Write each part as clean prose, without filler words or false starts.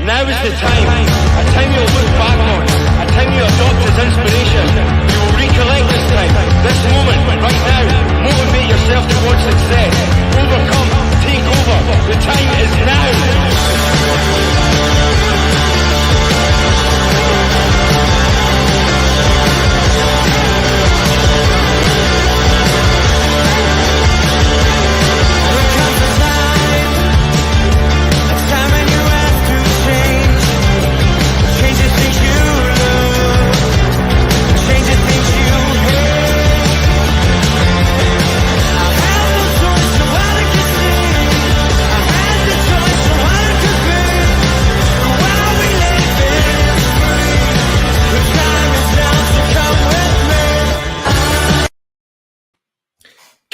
Now is the time. A time you'll look back on. A time you adopt as inspiration. You will recollect this time. This moment, right now. Motivate yourself towards success. Overcome. Take over. The time is now.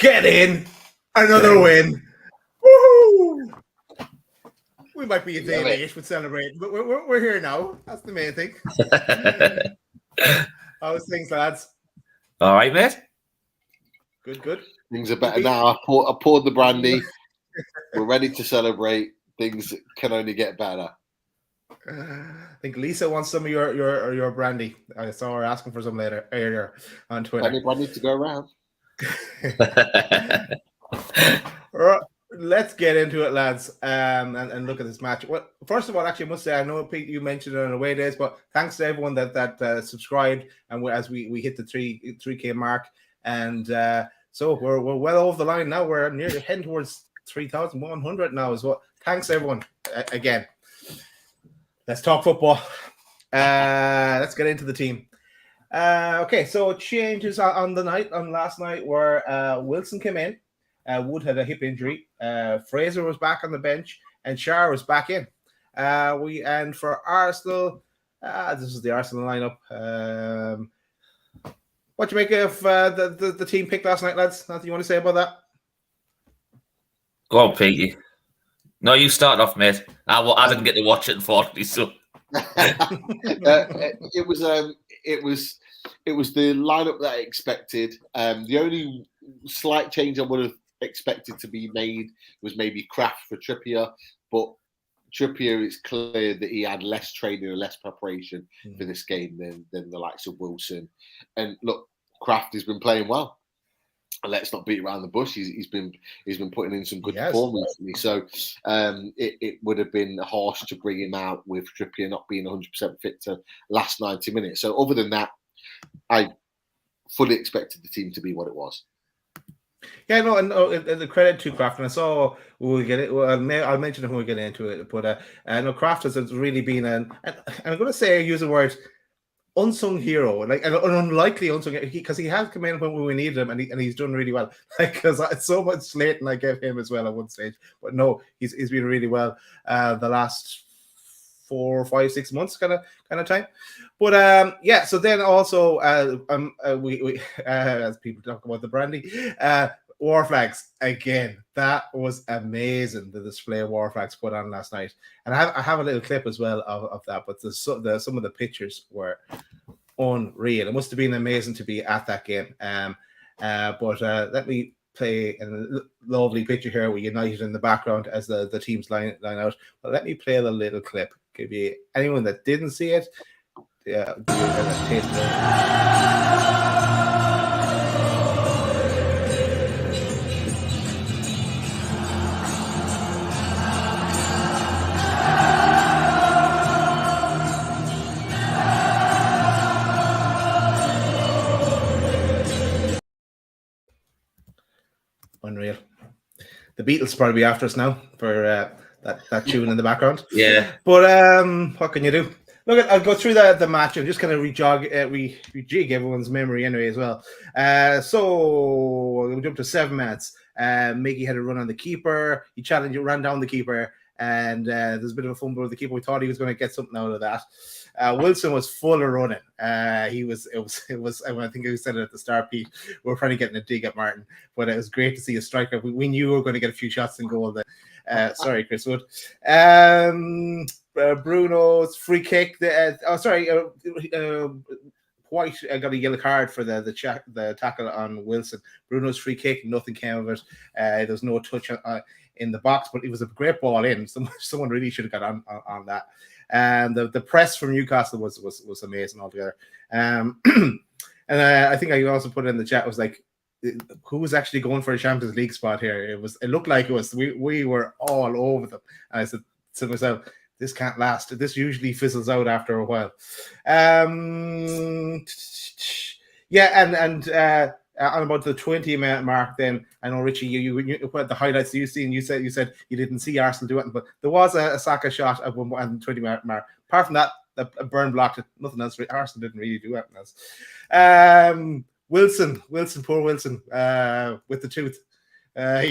Get in! Another win! Woohoo! We might be a day late with celebrating, but we're here now. That's the main thing. How's things, lads? All right, mate. Good. Things are better now. I poured the brandy. We're ready to celebrate. Things can only get better. I think Lisa wants some of your brandy. I saw her asking for some earlier on Twitter. Plenty of brandy to go around. Right, let's get into it, lads, and look at this match. Well, first of all, actually, I must say, I know, Pete, you mentioned it on away days, but thanks to everyone that subscribed, and as we hit the 3K mark, and so we're well over the line now. We're nearly heading towards 3,100 now as well. Thanks, everyone, again. Let's talk football. Let's get into the team. Okay, so changes on last night were Wilson came in, Wood had a hip injury, Fraser was back on the bench, and Shar was back in. And for Arsenal, this is the Arsenal lineup. What do you make of the team pick last night, lads? Nothing you want to say about that? Go on, Petey. No, you start off, mate. I didn't get to watch it, unfortunately. So it was the lineup that I expected. The only slight change I would have expected to be made was maybe Kraft for Trippier, but Trippier, it's clear that he had less training and less preparation for this game than the likes of Wilson. And look, Kraft has been playing well. And let's not beat around the bush. He's been putting in some good performance recently. So it would have been harsh to bring him out with Trippier not being 100% fit to last 90 minutes. So other than that, I fully expected the team to be what it was. Yeah, no, and the credit to Kraft, and I saw we'll get it. Well, I'll mention it when we get into it. But no, Kraft has really been and I'm going to say use the word unsung hero, like an unlikely unsung, because he has come in when we needed him, and he's done really well. Like, because it's so much slating I gave him as well at one stage, but no, he's been really well the last 4, 5, 6 months kind of time. But yeah, so then also we as people talk about the brandy, War Flags again. That was amazing, the display of War Flags put on last night, and I have a little clip as well of that. But some of the pictures were unreal. It must have been amazing to be at that game. But let me play a lovely picture here with United in the background as the teams line out. But let me play the little clip. Give you anyone that didn't see it. Yeah, taste unreal. The Beatles probably after us now for that tune in the background. Yeah. But what can you do? Look, I'll go through the match and just kind of rejig everyone's memory anyway as well. So we'll jump to 7 minutes. Mickey had a run on the keeper. He ran down the keeper, and there's a bit of a fumble with the keeper. We thought he was going to get something out of that. Wilson was full of running. It was. I think we said it at the start, Pete. We were trying to get in a dig at Martin, but it was great to see a striker. We knew we were going to get a few shots in goal. Sorry, Chris Wood. Bruno's free kick. White got a yellow card for the tackle on Wilson. Bruno's free kick, nothing came of it. There's no touch in the box, but it was a great ball in. Someone really should have got on that. And the press from Newcastle was amazing altogether. And I think I also put it in the chat, was like, who was actually going for a Champions League spot here? It looked like it was, we were all over them. And I said to myself, this can't last. This usually fizzles out after a while. On about the 20-minute mark, then I know Richie, you put the highlights you seen. You said you didn't see Arsenal do it, but there was a Saka shot at the 20-minute mark. Apart from that, a burn blocked it. Nothing else. Arsenal didn't really do anything else. Wilson, poor Wilson, with the tooth. But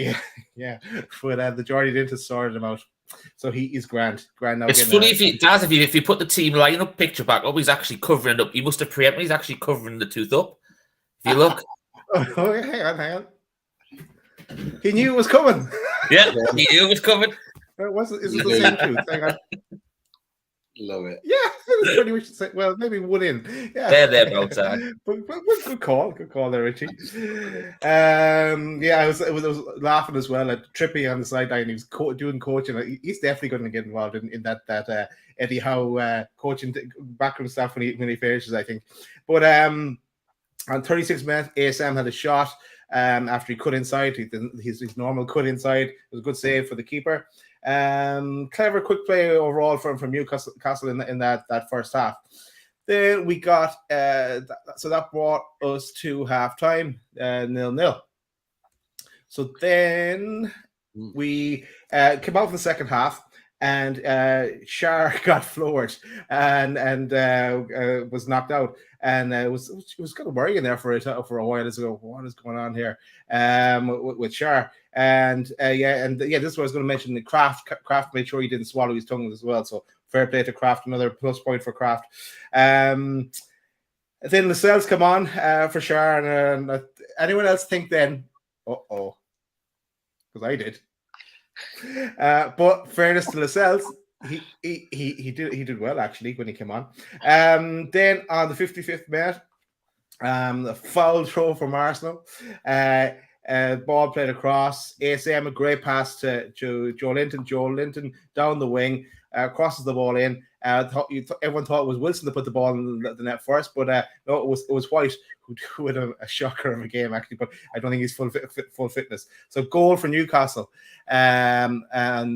the Jordy didn't sort him out. So he is grand now. It's funny if you put the team lineup picture back up, he's actually covering it up. You must have preempted. He's actually covering the tooth up. If you look. Oh, hang on. He knew it was coming. Yeah, he knew it was coming. Is it the same tooth? Hang on. Love it. Yeah, it's pretty much the same. Well, maybe one in. Yeah, they're both but good call there, Richie. I was laughing as well at Trippy on the sideline. He was doing coaching. He's definitely going to get involved in that Eddie Howe coaching backroom stuff when he finishes, I think. But on 36 minutes, ASM had a shot after he cut inside. His normal cut inside. It was a good save for the keeper. Clever quick play overall from Newcastle in that first half. Then we got so that brought us to half time, 0-0. So then we came out for the second half, and Shar got floored and was knocked out, and it was kind of worrying there for a while. What is going on here with Shar? And this is what I was going to mention. The Kraft made sure he didn't swallow his tongue as well. So fair play to Kraft. Another plus point for Kraft. Then the cells come on for Shar, and anyone else think then? Because I did. But fairness to Lascelles, he did well actually when he came on. Then on the 55th minute, the foul throw from Arsenal. Ball played across. ASM, a great pass to Joelinton. Joelinton down the wing, crosses the ball in. Everyone thought it was Wilson to put the ball in the net first, but no, it was White who had a shocker of a game actually. But I don't think he's full fitness. So goal for Newcastle, and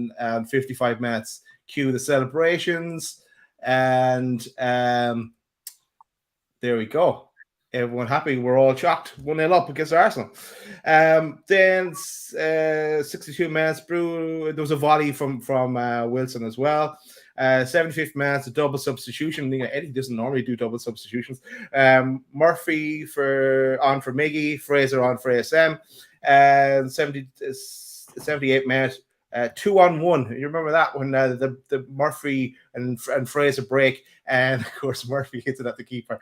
55 minutes. Cue the celebrations, and there we go. Everyone happy. We're all shocked. 1-0 up against Arsenal. Then 62 minutes. There was a volley from Wilson as well. 75th minutes, a double substitution. Eddie doesn't normally do double substitutions. Murphy on for Miggy, Fraser on for ASM. 78 minutes. 2-on-1. You remember that when the Murphy and Fraser break, and of course Murphy hits it at the keeper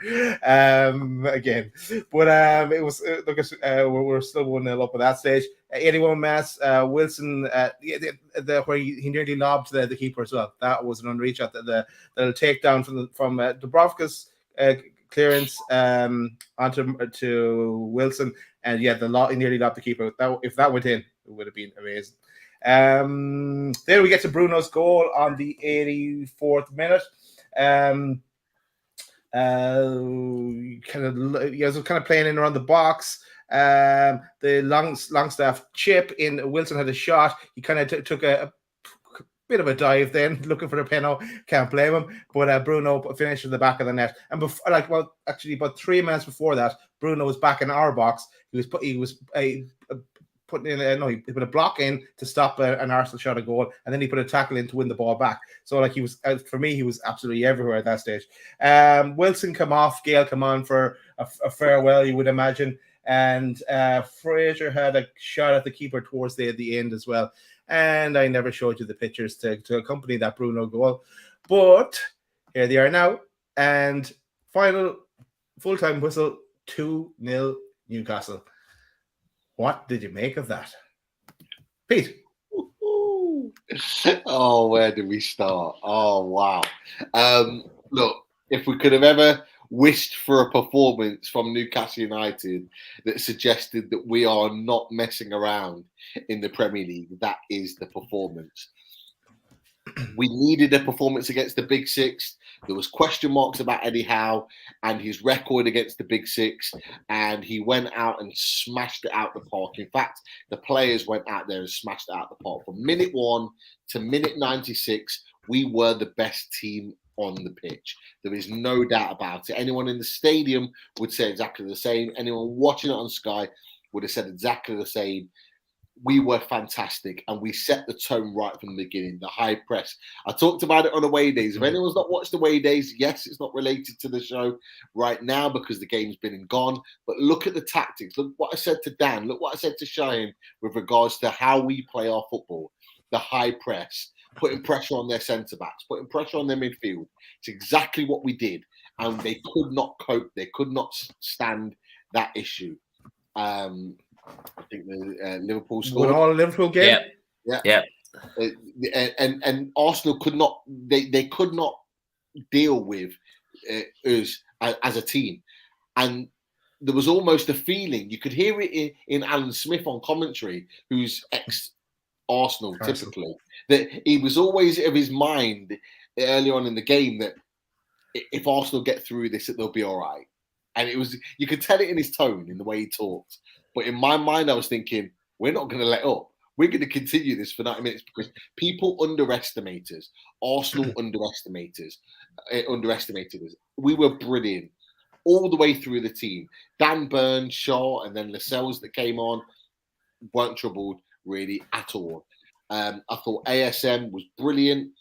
again. But it was we're still 1-0 up at that stage. 81 minutes. Wilson where he nearly lobbed the keeper as well. That was an unreach at the takedown from Dubravka's clearance onto Wilson, and he nearly lobbed the keeper. If that went in, it would have been amazing. Then we get to Bruno's goal on the 84th minute. Kind of playing in around the box. The Longstaff chip in. Wilson had a shot. He kind of took a bit of a dive then, looking for the penalty. Can't blame him. But Bruno finished in the back of the net. And about 3 minutes before that, Bruno was back in our box. He put a block in to stop an Arsenal shot at goal, and then he put a tackle in to win the ball back. So he was, for me, he was absolutely everywhere at that stage. Wilson come off, Gale come on for a farewell, you would imagine, and Fraser had a shot at the keeper towards the end as well. And I never showed you the pictures to accompany that Bruno goal, but here they are now. And final full-time whistle, 2-0 Newcastle. What did you make of that, Pete? Oh, where do we start? Oh, wow. Look, if we could have ever wished for a performance from Newcastle United that suggested that we are not messing around in the Premier League, that is the performance. We needed a performance against the Big Six. There was question marks about Eddie Howe and his record against the Big Six, and he went out and smashed it out the park. In fact, the players went out there and smashed it out the park. From minute 1 to minute 96, we were the best team on the pitch. There is no doubt about it. Anyone in the stadium would say exactly the same. Anyone watching it on Sky would have said exactly the same. We were fantastic, and we set the tone right from the beginning. The high press. I talked about it on away days. If anyone's not watched away days, yes, it's not related to the show right now because the game's been and gone. But look at the tactics. Look what I said to Dan. Look what I said to Shaheen with regards to how we play our football. The high press, putting pressure on their centre backs, putting pressure on their midfield. It's exactly what we did, and they could not cope. They could not stand that issue. I think the Liverpool scored. All Liverpool game. Yeah. And Arsenal could not. They could not deal with us as a team, and there was almost a feeling you could hear it in Alan Smith on commentary, who's ex-Arsenal typically, that he was always of his mind early on in the game that if Arsenal get through this, that they'll be all right. And it was, you could tell it in his tone, in the way he talked. But in my mind, I was thinking, we're not going to let up. We're going to continue this for 90 minutes because people underestimate us. Arsenal underestimated us. We were brilliant all the way through the team. Dan Burns, Shaw, and then Lascelles that came on weren't troubled really at all. I thought ASM was brilliant.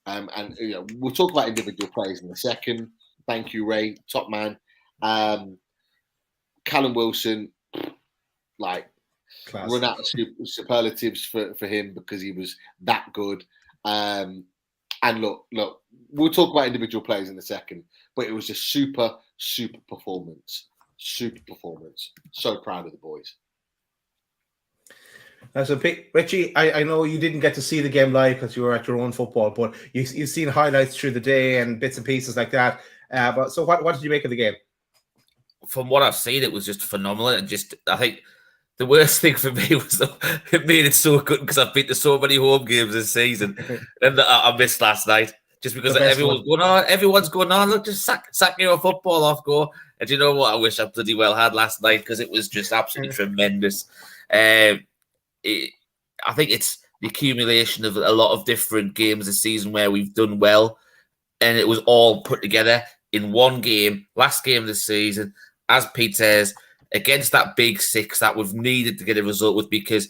And we'll talk about individual players in a second. Thank you, Ray. Top man. Callum Wilson, Class. Run out of superlatives for him because he was that good. And look, we'll talk about individual players in a second, but it was a super performance. Super performance. So proud of the boys. So, Richie, I know you didn't get to see the game live because you were at your own football, but you've seen highlights through the day and bits and pieces like that. But so, what did you make of the game? From what I've seen, it was just phenomenal. And just, I think the worst thing for me was it made it so good because I've been to so many home games this season, and I missed last night just because everyone's going on. Look, just sack your football off, go. And you know what? I wish I bloody well had last night because it was just absolutely tremendous. I think it's the accumulation of a lot of different games this season where we've done well, and it was all put together in one game, last game of the season, as Pete says, against that Big Six that we've needed to get a result with because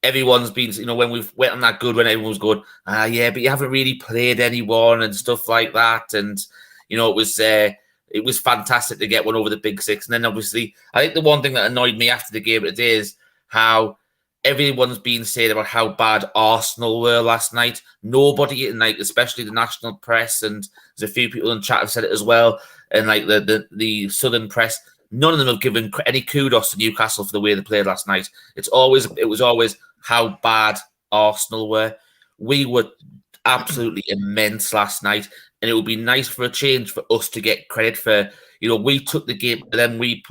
everyone's been, when we've went on that good when everyone was going, but you haven't really played anyone and stuff like that. And, it was fantastic to get one over the Big Six. And then obviously, I think the one thing that annoyed me after the game today is how everyone's been saying about how bad Arsenal were last night. Nobody, especially the national press, and there's a few people in chat have said it as well, and the Southern press, none of them have given any kudos to Newcastle for the way they played last night. It was always how bad Arsenal were. We were absolutely immense last night, and it would be nice for a change for us to get credit for, we took the game, but then we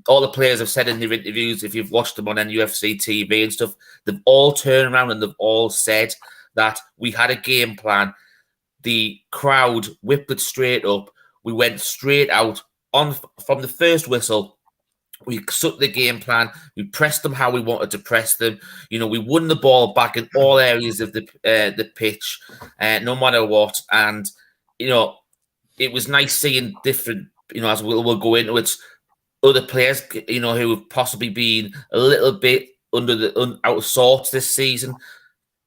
all the players have said in their interviews, if you've watched them on NUFC TV and stuff, they've all turned around and they've all said that we had a game plan. The crowd whipped it straight up. We went straight out from the first whistle. We stuck the game plan. We pressed them how we wanted to press them. We won the ball back in all areas of the pitch, no matter what. And, it was nice seeing different, as we'll go into it, other players, who have possibly been a little bit out of sorts this season,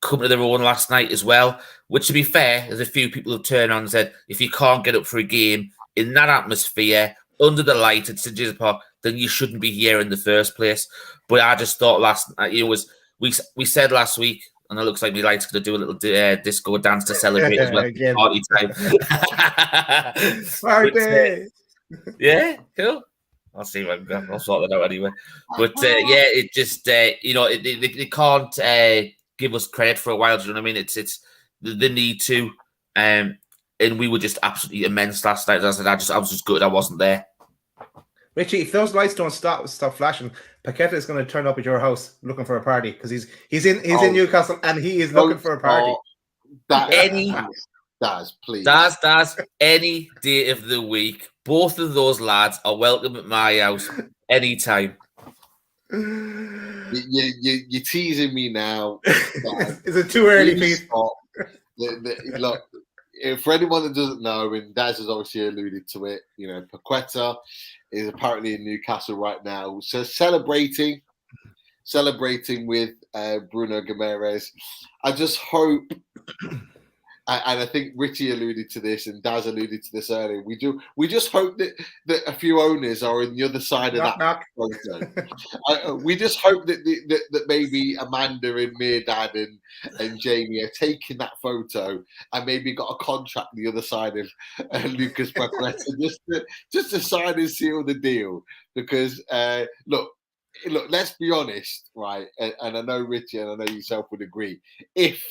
come to their own last night as well. Which, to be fair, there's a few people who've turned on and said, if you can't get up for a game in that atmosphere, under the light at St. James Park, then you shouldn't be here in the first place. But I just thought last night, we said last week, and it looks like Light's going to do a little disco dance to celebrate as well. Again. Party time. Party! Yeah, cool. I'll see if I'll sort that out anyway. But it just they can't give us credit for a while. Do you know what I mean? It's the need to. and we were just absolutely immense last night. As I said, I was just good. I wasn't there. Richie, if those lights don't stop flashing, Paquetá is going to turn up at your house looking for a party because he's in Newcastle and he is looking for a party. Please. Daz, any day of the week. Both of those lads are welcome at my house anytime. You're teasing me now. Is it too early, Pete? Look, for anyone that doesn't know, and Daz has obviously alluded to it, Paquetá is apparently in Newcastle right now. So celebrating with Bruno G. I just hope, and I think Richie alluded to this and Daz alluded to this earlier, we just hope that a few owners are on the other side of that photo. We just hope that maybe Amanda and Mirdad and Jamie are taking that photo and maybe got a contract on the other side of Lucas Paquetá just to sign and seal the deal. Because look, let's be honest, right? And I know Richie and I know yourself would agree. If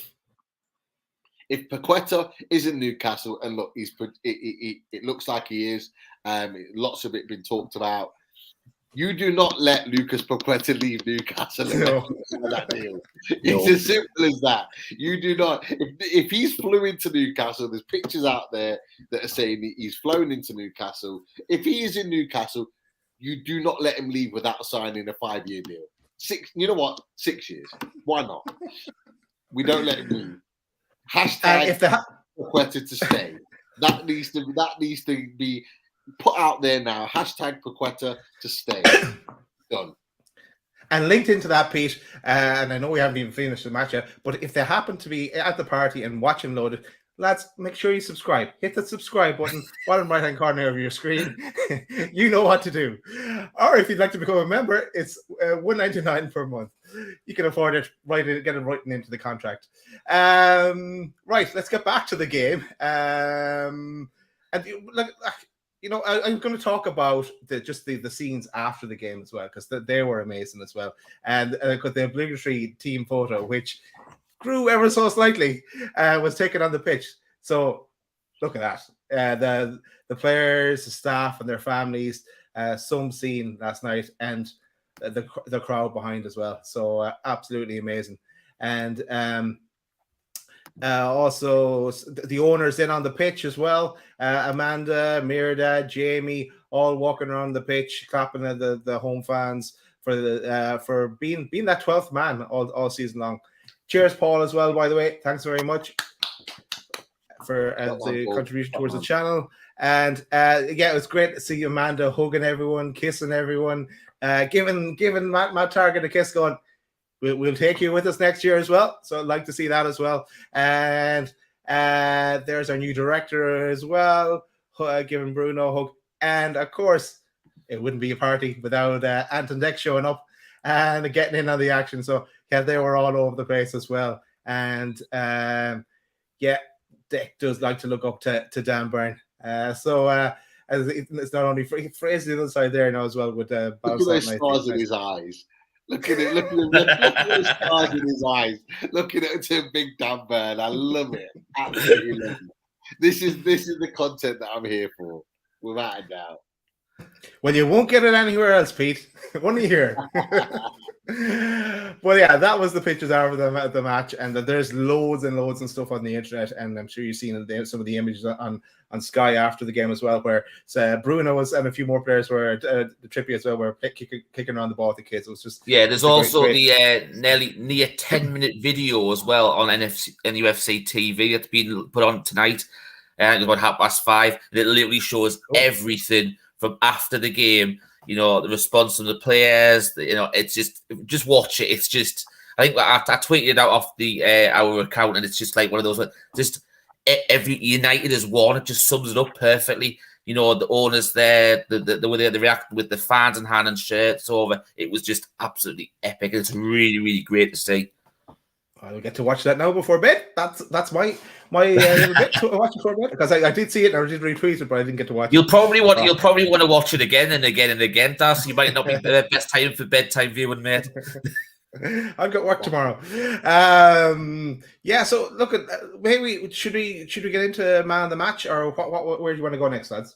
Paquetá is in Newcastle, and look, it looks like he is, lots of it been talked about. You do not let Lucas Paquetá leave Newcastle. That deal. It's as simple as that. You do not. If he's flew into Newcastle, there's pictures out there that are saying he's flown into Newcastle. If he is in Newcastle, you do not let him leave without signing a 5-year deal. 6. You know what? 6 years. Why not? We don't let him leave. Hashtag Paquetá to stay. That needs to be put out there now. Hashtag Paquetá to stay. Done. And linked into that, Pete, and I know we haven't even finished the match yet, but if they happen to be at the party and watching loaded, lads, make sure you subscribe. Hit the subscribe button, bottom right-hand corner of your screen. You know what to do. Or if you'd like to become a member, it's $1.99 per month. You can afford it. Get it written into the contract. Right, let's get back to the game. I'm going to talk about the scenes after the game as well, because they were amazing as well. And the obligatory team photo, which grew ever so slightly, was taken on the pitch. So look at that. The players, the staff, and their families. Some scene last night, and the crowd behind as well. So absolutely amazing. And also the owners in on the pitch as well. Amanda, Mirdad, Jamie, all walking around the pitch, clapping at the home fans for being that 12th man all season long. Cheers, Paul, as well, by the way. Thanks very much for the contribution towards the channel. And it was great to see Amanda hugging everyone, kissing everyone, giving Matt Target a kiss, going, we'll take you with us next year as well. So I'd like to see that as well. And there's our new director as well, giving Bruno a hug. And of course, it wouldn't be a party without Anton Deck showing up and getting in on the action. So yeah, they were all over the place as well. And Deck does like to look up to Dan Byrne. So it's not only Fraser the other side there now as well with look at those stars in his eyes. Look at it. Look at those stars in his eyes. Looking at Tim Big Dan Byrne. I love it. Absolutely love it. This is the content that I'm here for, without a doubt. Well, you won't get it anywhere else, Pete. Only here. Well, yeah, that was the pictures after the match, and there's loads and loads and stuff on the internet, and I'm sure you've seen some of the images on Sky after the game as well, where Bruno was and a few more players were the Trippier as well, were kicking around the ball with the kids. It was just there's also the near 10-minute video as well on NUFC TV that's been put on tonight. It was about 5:30, and it literally shows everything from after the game. You know, the response from the players. It's just watch it. It's just, I think I tweeted it out off our account, and it's just like one of those. Just every United as one. It just sums it up perfectly. You know, the owners there, the way they reacted with the fans in hand and shirts over. It was just absolutely epic. It's really, really great to see. I'll get to watch that now before bed. That's my little bit to watch before bed, because I did see it and I did retweet it, but I didn't get to watch it. You'll probably want to watch it again and again and again, Das. You might not be the best time for bedtime viewing, mate. I've got work tomorrow. Yeah. So look at maybe should we get into man of the match, or where do you want to go next, lads?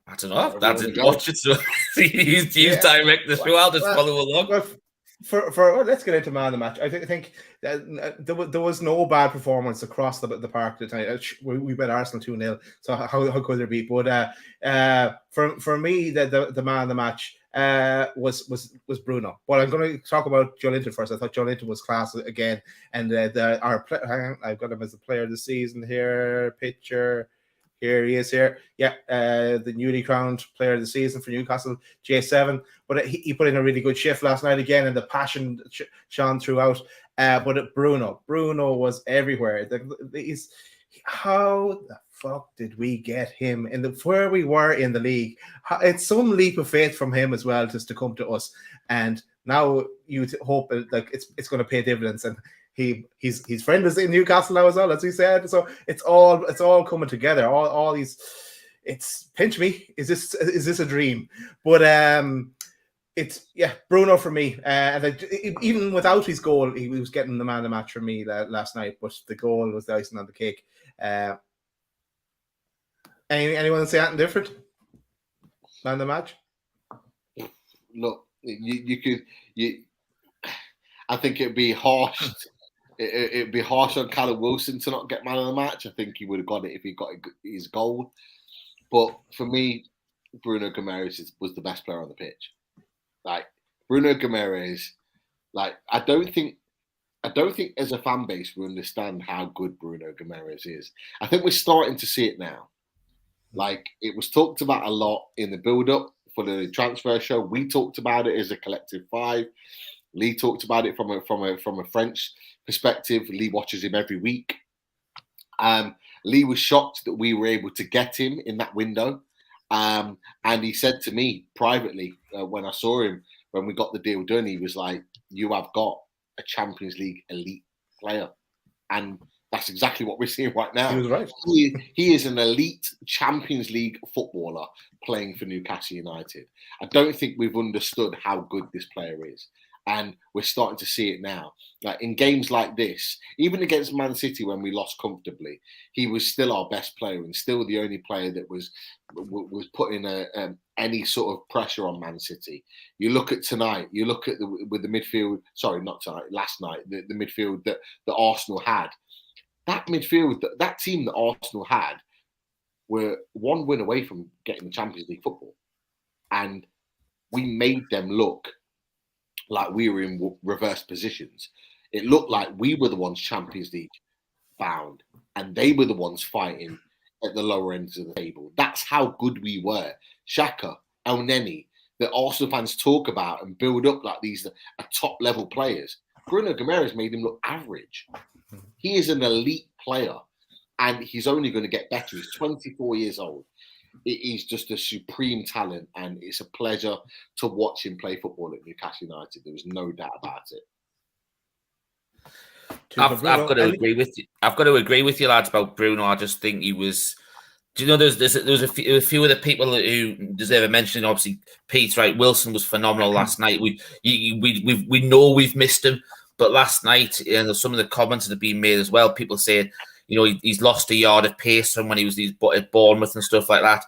I don't know. I didn't watch it, so you direct the show. I'll just follow along. Well, let's get into man of the match. I think there was no bad performance across the park tonight. We bet Arsenal 2-0, so how could there be? But for me, the man of the match was Bruno. But I'm going to talk about Joelinton first. I thought Joelinton was class again, and hang on, I've got him as the player of the season here. Picture. Here he is here. Yeah, the newly crowned player of the season for Newcastle, J7. But he put in a really good shift last night again, and the passion shone throughout. But Bruno was everywhere. How the fuck did we get him in where we were in the league? It's some leap of faith from him as well, just to come to us. And now you hope that it's going to pay dividends. And his friend is in Newcastle now as well, as we said. So it's all coming together. All these, it's pinch me. Is this a dream? But it's Bruno for me. And even without his goal, he was getting the man of the match for me last night. But the goal was the icing on the cake. Anyone say anything different? Man of the match. Look, you could. I think it'd be harsh. It'd be harsh on Callum Wilson to not get man of the match. I think he would have got it if he got his goal. But for me, Bruno Guimaraes was the best player on the pitch. Like Bruno Guimaraes, like I don't think as a fan base we understand how good Bruno Guimaraes is. I think we're starting to see it now. Like it was talked about a lot in the build-up for the transfer show. We talked about it as a collective five. Lee talked about it from a French perspective. Lee watches him every week. Lee was shocked that we were able to get him in that window. And he said to me privately when I saw him, when we got the deal done, he was like, "You have got a Champions League elite player." And that's exactly what we're seeing right now. He was right. He is an elite Champions League footballer playing for Newcastle United. I don't think we've understood how good this player is. And we're starting to see it now. Like in games like this, even against Man City when we lost comfortably, he was still our best player and still the only player that was putting any sort of pressure on Man City. You look at tonight, you look at with the midfield, sorry, not tonight, last night, the midfield that Arsenal had. That midfield, that team that Arsenal had were one win away from getting the Champions League football. And we made them look like we were in reverse positions. It looked like we were the ones Champions League bound and they were the ones fighting at the lower ends of the table. That's how good we were. Xhaka, El Neni, that Arsenal fans talk about and build up like these are top level players. Bruno Guimaraes made him look average. He is an elite player and he's only going to get better. He's 24 years old. He's just a supreme talent, and it's a pleasure to watch him play football at Newcastle United. There was no doubt about it. I've got to agree with you. I've got to agree with you, lads, about Bruno. I just think he was. Do you know there was a few of the people who deserve a mention. Obviously, Pete, right? Wilson was phenomenal last night. We know we've missed him, but last night, and some of the comments that have been made as well. People saying, you know, he's lost a yard of pace from when he was at Bournemouth and stuff like that.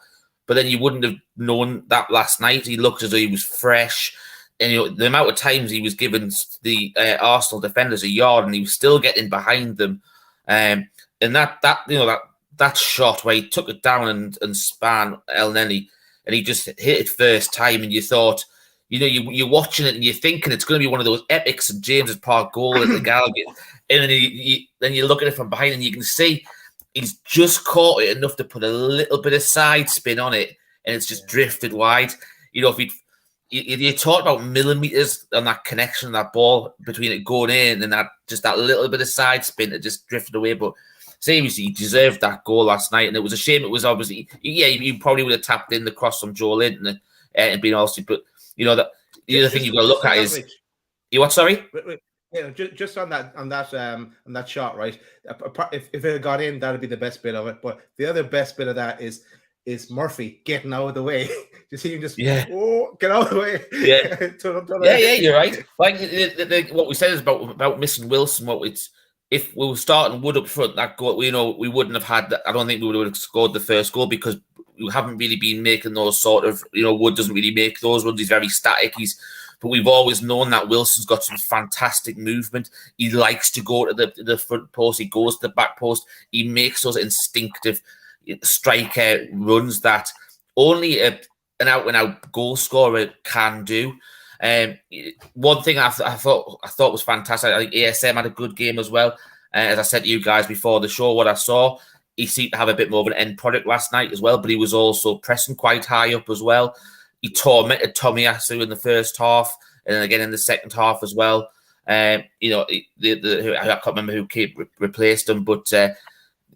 But then you wouldn't have known that last night. He looked as though he was fresh. And, you know, the amount of times he was giving the Arsenal defenders a yard and he was still getting behind them. And that shot where he took it down and span El Neni and he just hit it first time and you thought, you know, you're watching it and you're thinking it's going to be one of those epic St. James's Park goal at the Gallagher. And then you look at it from behind and you can see he's just caught it enough to put a little bit of side spin on it and it's just drifted wide. You know, if you talk about millimeters on that connection, that ball between it going in and that little bit of side spin that just drifted away. But seriously, he deserved that goal last night. And it was a shame. It was obviously, you probably would have tapped in the cross from Joelinton and been also, but you know, that the other thing you've got to look at is, you what, sorry? Wait. Yeah, just on that shot, right? If it had got in, that'd be the best bit of it. But the other best bit of that is is Murphy getting out of the way. You see him just Yeah. Get out of the way. Yeah. Yeah, You're right. Like what we said is about missing Wilson. If we were starting Wood up front, that goal, we wouldn't have had that. I don't think we would have scored the first goal because we haven't really been making those sort of, Wood doesn't really make those runs. He's very static. But we've always known that Wilson's got some fantastic movement. He likes to go to the front post. He goes to the back post. He makes those instinctive striker runs that only an out-and-out goal scorer can do. One thing I thought was fantastic. I think ASM had a good game as well. As I said to you guys before the show, what I saw, he seemed to have a bit more of an end product last night as well, but he was also pressing quite high up as well. He tormented Tomiyasu in the first half and then again in the second half as well. I can't remember who replaced him, but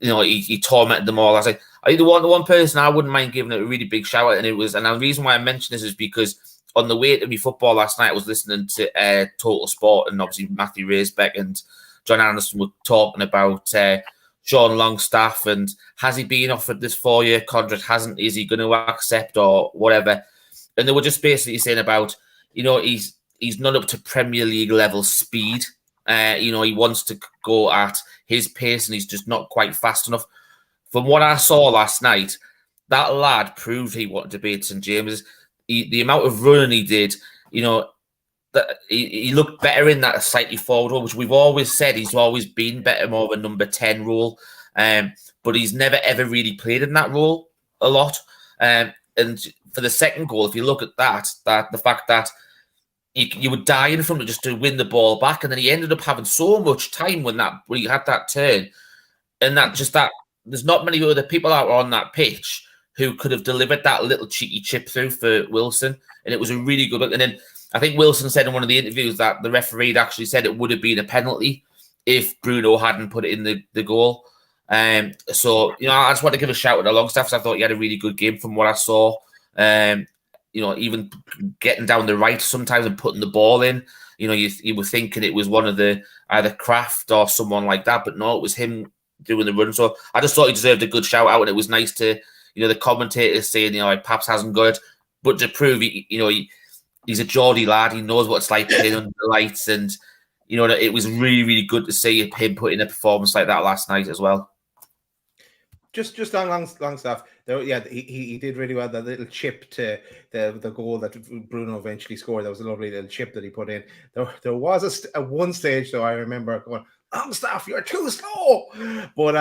he tormented them all. I think the one person I wouldn't mind giving it a really big shout out, and the reason why I mention this is because on the way to me football last night, I was listening to Total Sport, and obviously Matthew Raisbeck and John Anderson were talking about Sean Longstaff and has he been offered this 4-year contract? Is he going to accept or whatever? And they were just basically saying about, he's not up to Premier League level speed. He wants to go at his pace and he's just not quite fast enough. From what I saw last night, that lad proved he wanted to be at St James's. The amount of running he did, that he looked better in that slightly forward role, which we've always said he's always been better, more of a number 10 role. But he's never ever really played in that role a lot. And for the second goal, if you look at that the fact that you would die in front of just to win the ball back, and then he ended up having so much time when he had that turn, and that there's not many other people out on that pitch who could have delivered that little cheeky chip through for Wilson, and it was a really good look. And then I think Wilson said in one of the interviews that the referee had actually said it would have been a penalty if Bruno hadn't put it in the goal. So I just want to give a shout out to Longstaff. I thought he had a really good game from what I saw. Even getting down the right sometimes and putting the ball in. You were thinking it was one of the either Kraft or someone like that, but no, it was him doing the run. So I just thought he deserved a good shout out, and it was nice to the commentators saying Paps hasn't got it, but to prove he's a Geordie lad. He knows what it's like playing under the lights, and it was really really good to see him put in a performance like that last night as well. Just on Longstaff, he did really well. That little chip to the goal that Bruno eventually scored, that was a lovely little chip that he put in. There was a one stage though I remember going, Longstaff, you're too slow. But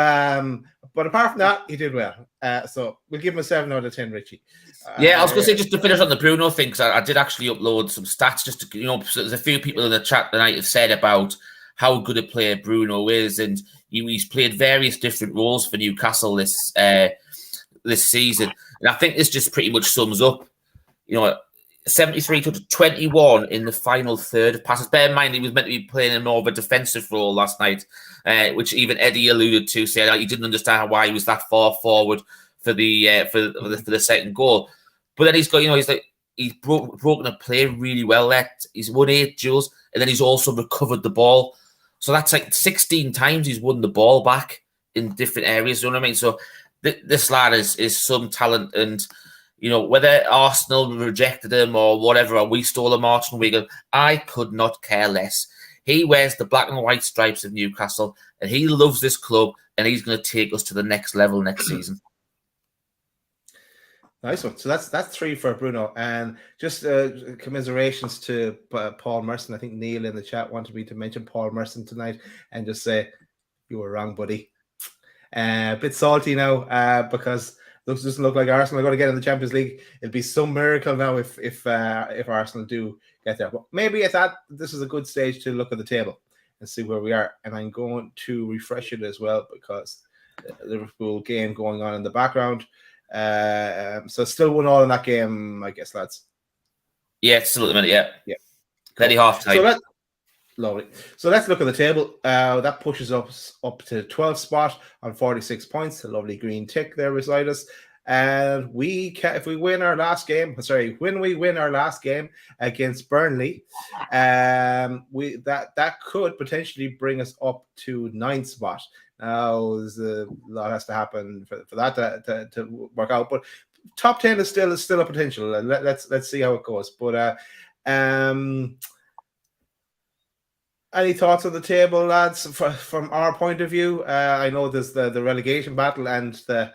apart from that, he did well. So we'll give him a 7 out of 10, Richie. I was going to say, just to finish on the Bruno thing, because I did actually upload some stats just to, so there's a few people in the chat tonight have said about how good a player Bruno is, and he's played various different roles for Newcastle this season. And I think this just pretty much sums up, 73 to 21 in the final third of passes. Bear in mind, he was meant to be playing in more of a defensive role last night, which even Eddie alluded to, saying he didn't understand why he was that far forward for the second goal. But then he's got, he's broken a play really well there. He's won 8 duels, and then he's also recovered the ball. So that's like 16 times he's won the ball back in different areas. You know what I mean? So this lad is some talent, and whether Arsenal rejected him or whatever, or we stole a Martin Wigan, I could not care less. He wears the black and white stripes of Newcastle, and he loves this club, and he's going to take us to the next level next season. Nice one. So that's 3 for Bruno, and just commiserations to Paul Merson. I think Neil in the chat wanted me to mention Paul Merson tonight and just say you were wrong, buddy. A bit salty now because doesn't look like Arsenal are going to get in the Champions League. It'll be some miracle now if Arsenal do get there. But maybe at that, this is a good stage to look at the table and see where we are. And I'm going to refresh it as well because the Liverpool game going on in the background. So still 1-1 in that game, I guess, lads. Yeah, it's still at the minute, yeah. Very half time. Lovely. So let's look at the table. That pushes us up to 12th spot on 46 points. A lovely green tick there beside us. And if we win our last game, when we win our last game against Burnley, that could potentially bring us up to 9th spot. Now, there's a lot has to happen for that to work out, but top 10 is still a potential. Let's see how it goes. But any thoughts on the table, lads, from our point of view? I know there's the relegation battle and the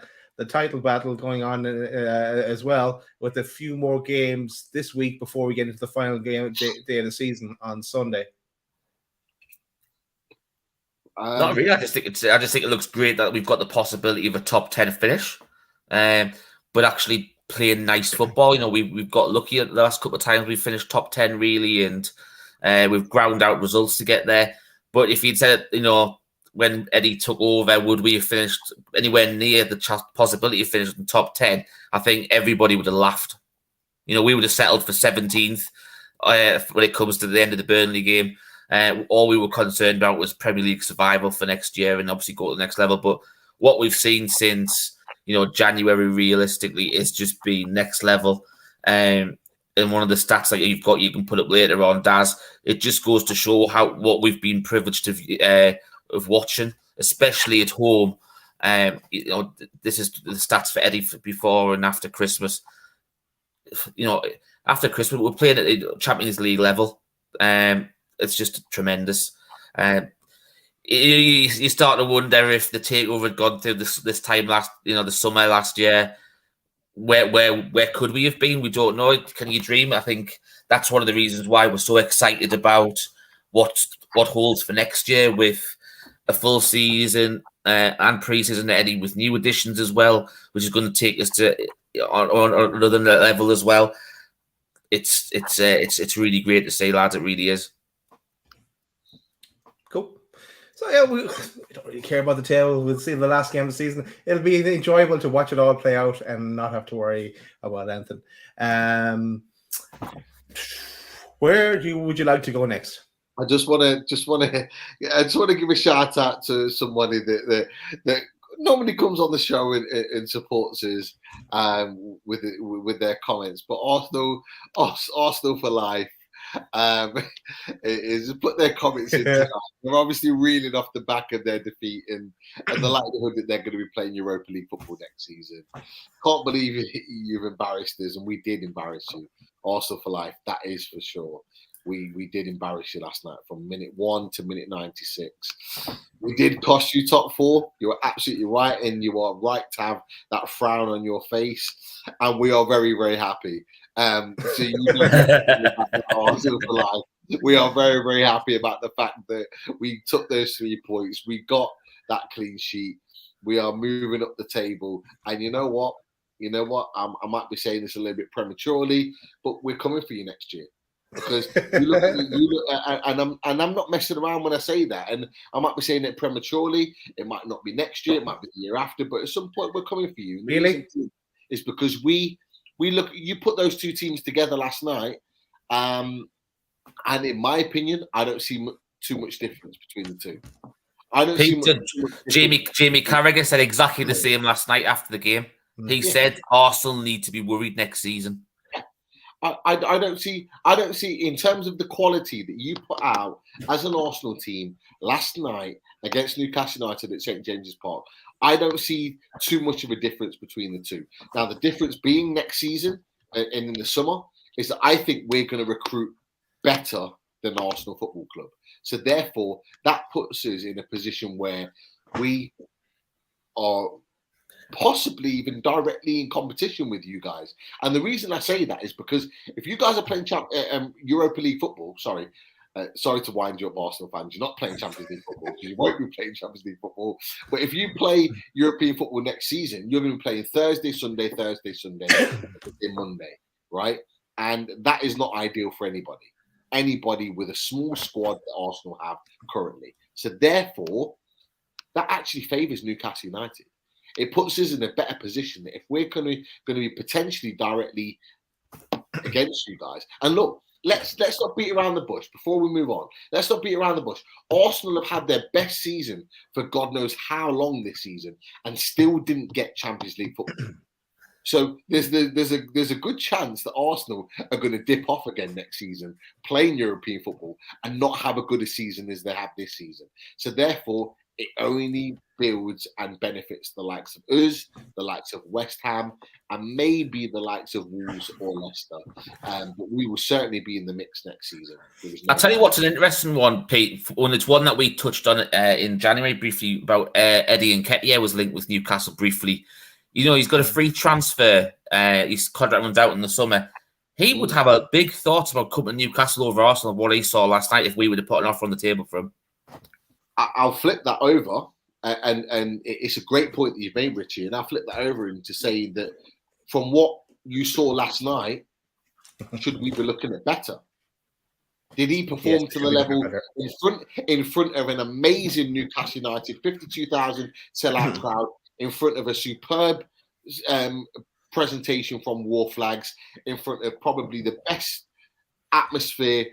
title battle going on as well, with a few more games this week before we get into the final game day of the season on Sunday. Not really. I just think it looks great that we've got the possibility of a top 10 finish, but actually playing nice football. You know, we've got lucky at the last couple of times we finished top 10 really, and we've ground out results to get there. But if you'd said, you know, when Eddie took over, would we have finished anywhere near the possibility of finishing top 10? I think everybody would have laughed. You know, we would have settled for 17th when it comes to the end of the Burnley game. All we were concerned about was Premier League survival for next year and obviously go to the next level. But what we've seen since, you know, January realistically is just been next level. And one of the stats that you can put up later on, Daz, it just goes to show what we've been privileged of watching, especially at home. You know, this is the stats for Eddie before and after Christmas. You know, after Christmas, we're playing at the Champions League level. It's just tremendous. You start to wonder if the takeover had gone through this time the summer last year. Where could we have been? We don't know. Can you dream? I think that's one of the reasons why we're so excited about what holds for next year with a full season and pre-season Eddie with new additions as well, which is going to take us to on another level as well. It's really great to see, lads. It really is. Cool. So yeah, we don't really care about the table. We'll see the last game of the season. It'll be enjoyable to watch it all play out and not have to worry about anything. Where would you like to go next? I just want to give a shout out to somebody that normally comes on the show and supports us with their comments. But Arsenal for life is put their comments in tonight. They're obviously reeling off the back of their defeat and the likelihood that they're going to be playing Europa League football next season. Can't believe you've embarrassed us, and we did embarrass you. Arsenal for life, that is for sure. We did embarrass you last night from minute 1 to minute 96. We did cost you top 4. You are absolutely right, and you are right to have that frown on your face. And we are very, very happy. So you know, for life. We are very, very happy about the fact that we took those 3 points. We got that clean sheet. We are moving up the table. And you know what? I might be saying this a little bit prematurely, but we're coming for you next year. Because you look, and I'm not messing around when I say that. And I might be saying it prematurely. It might not be next year. It might be the year after. But at some point, we're coming for you. Really? It's because we look. You put those 2 teams together last night, and in my opinion, I don't see too much difference between the 2. I don't see much Jamie Carragher said exactly the same last night after the game. He said Arsenal need to be worried next season. I don't see in terms of the quality that you put out as an Arsenal team last night against Newcastle United at St James's Park. I don't see too much of a difference between the 2. Now, the difference being next season and in the summer is that I think we're going to recruit better than Arsenal Football Club. So therefore, that puts us in a position where we are possibly even directly in competition with you guys. And the reason I say that is because if you guys are playing Europa League football, sorry to wind you up, Arsenal fans, you're not playing Champions League football because you won't be playing Champions League football. But if you play European football next season, you're going to be playing Thursday, Sunday, Monday, right? And that is not ideal for anybody with a small squad that Arsenal have currently. So therefore, that actually favours Newcastle United. It puts us in a better position that if we're going to be potentially directly against you guys. And look, let's not beat around the bush before we move on. Let's not beat around the bush. Arsenal have had their best season for God knows how long this season and still didn't get Champions League football. So there's a good chance that Arsenal are going to dip off again next season, playing European football, and not have a good a season as they have this season. So therefore, it only builds and benefits the likes of us, the likes of West Ham, and maybe the likes of Wolves or Leicester. But we will certainly be in the mix next season. I'll tell you what's an interesting one, Pete, and it's one that we touched on in January briefly about Eddie Nketiah was linked with Newcastle briefly. You know, he's got a free transfer. His contract runs out in the summer. He would have a big thoughts about coming to Newcastle over Arsenal, what he saw last night, if we were to put an offer on the table for him. I'll flip that over, and it's a great point that you've made, Richie, and I'll flip that over into saying that from what you saw last night, should we be looking at better? Did he perform to the level in front of an amazing Newcastle United 52,000 sellout crowd, in front of a superb presentation from War Flags, in front of probably the best atmosphere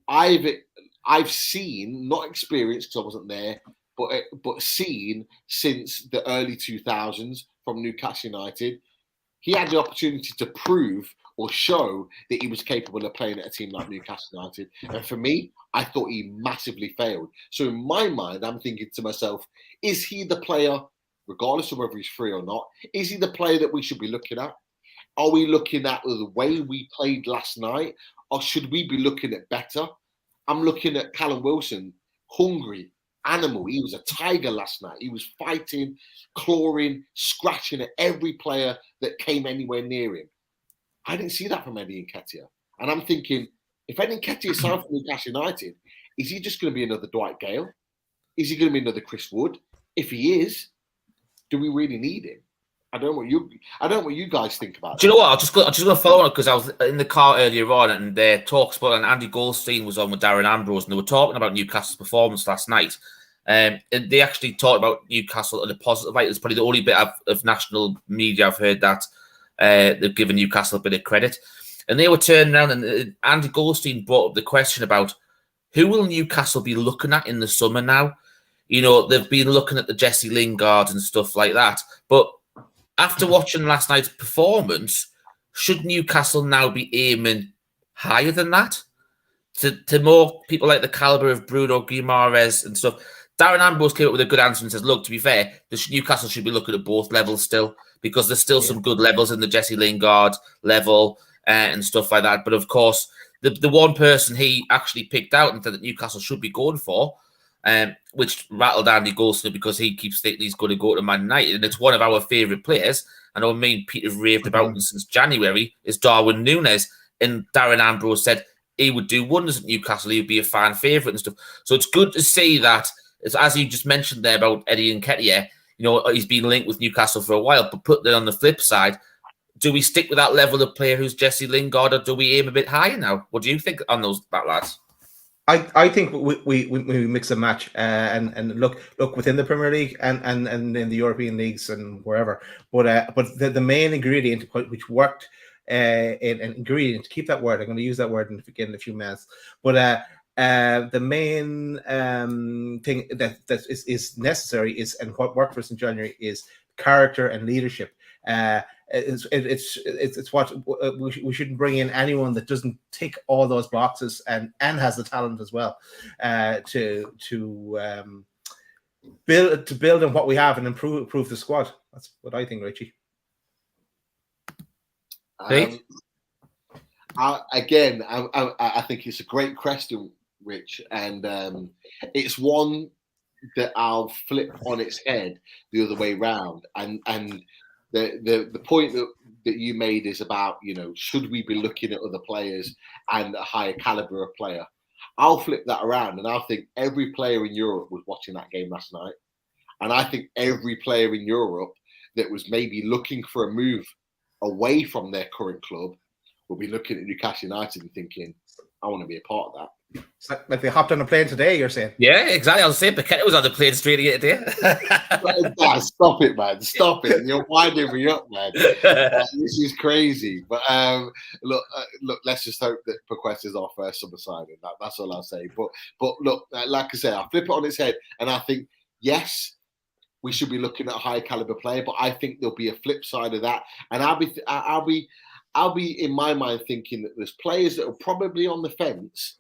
I've seen, not experienced because I wasn't there, but seen since the early 2000s from Newcastle United? He had the opportunity to prove or show that he was capable of playing at a team like Newcastle United. And for me, I thought he massively failed. So in my mind, I'm thinking to myself, is he the player, regardless of whether he's free or not, is he the player that we should be looking at? Are we looking at the way we played last night? Or should we be looking at better? I'm looking at Callum Wilson, hungry, animal. He was a tiger last night. He was fighting, clawing, scratching at every player that came anywhere near him. I didn't see that from Eddie Nketiah. And I'm thinking, if Eddie Nketiah is signed for Newcastle United, is he just going to be another Dwight Gale? Is he going to be another Chris Wood? If he is, do we really need him? I don't know what you guys think about it. Do you know what? I'm just going to follow on it because I was in the car earlier on and their talks about, and Andy Goldstein was on with Darren Ambrose and they were talking about Newcastle's performance last night. And they actually talked about Newcastle in a positive light. It's probably the only bit of national media I've heard that they've given Newcastle a bit of credit. And they were turning around and Andy Goldstein brought up the question about who will Newcastle be looking at in the summer now? You know, they've been looking at the Jesse Lingard and stuff like that. But after watching last night's performance, should Newcastle now be aiming higher than that? To more people like the caliber of Bruno Guimaraes and stuff. Darren Ambrose came up with a good answer and says, look, to be fair, Newcastle should be looking at both levels still because there's still some good levels in the Jesse Lingard level and stuff like that. But of course, the one person he actually picked out and said that Newcastle should be going for, which rattled Andy Goldstein because he keeps thinking he's going to go to Man United. And it's one of our favourite players. I know me and Peter have raved about him since January, is Darwin Núñez. And Darren Ambrose said he would do wonders at Newcastle. He would be a fan favourite and stuff. So it's good to see that, as you just mentioned there about Eddie Nketiah, you know, he's been linked with Newcastle for a while. But put that on the flip side, do we stick with that level of player who's Jesse Lingard, or do we aim a bit higher now? What do you think on that, lads? I think we mix and match and look within the Premier League and in the European leagues and wherever. But the main ingredient which worked in an ingredient, to keep that word, I'm going to use that word in a few minutes. But the main thing that is necessary is, and what worked for us in January, is character and leadership. It's what we shouldn't bring in anyone that doesn't tick all those boxes and has the talent as well to build on what we have and improve the squad. That's what I think, Richie. I think it's a great question, Rich, and it's one that I'll flip on its head the other way round. And the point that you made is about, you know, should we be looking at other players and a higher caliber of player? I'll flip that around, and I think every player in Europe was watching that game last night, and I think every player in Europe that was maybe looking for a move away from their current club will be looking at Newcastle United and thinking, I want to be a part of that. It's like they hopped on a plane today, you're saying? Yeah, exactly. I was saying Paquetá was on the plane straight here today. Stop it, man. Stop it. You're winding me up, man. This is crazy. But look, let's just hope that Paquetá is our first summer signing. That's all I'll say. But look, like I said, I'll flip it on its head and I think, yes, we should be looking at a high caliber player. But I think there'll be a flip side of that, and I'll be in my mind thinking that there's players that are probably on the fence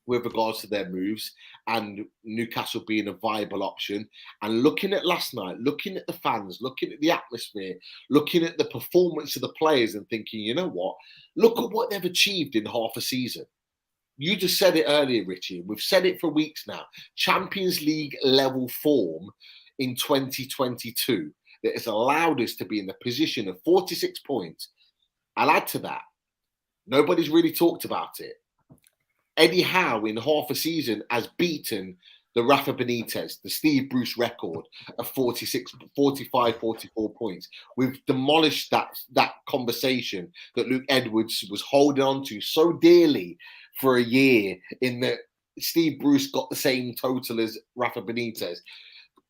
with regards to their moves, and Newcastle being a viable option. And looking at last night, looking at the fans, looking at the atmosphere, looking at the performance of the players, and thinking, you know what? Look at what they've achieved in half a season. You just said it earlier, Richie. We've said it for weeks now. Champions League level form in 2022 that has allowed us to be in the position of 46 points. I'll add to that. Nobody's really talked about it. Eddie Howe in half a season has beaten the Rafa Benitez, the Steve Bruce record of 45, 44 points. We've demolished that conversation that Luke Edwards was holding on to so dearly for a year, in that Steve Bruce got the same total as Rafa Benitez.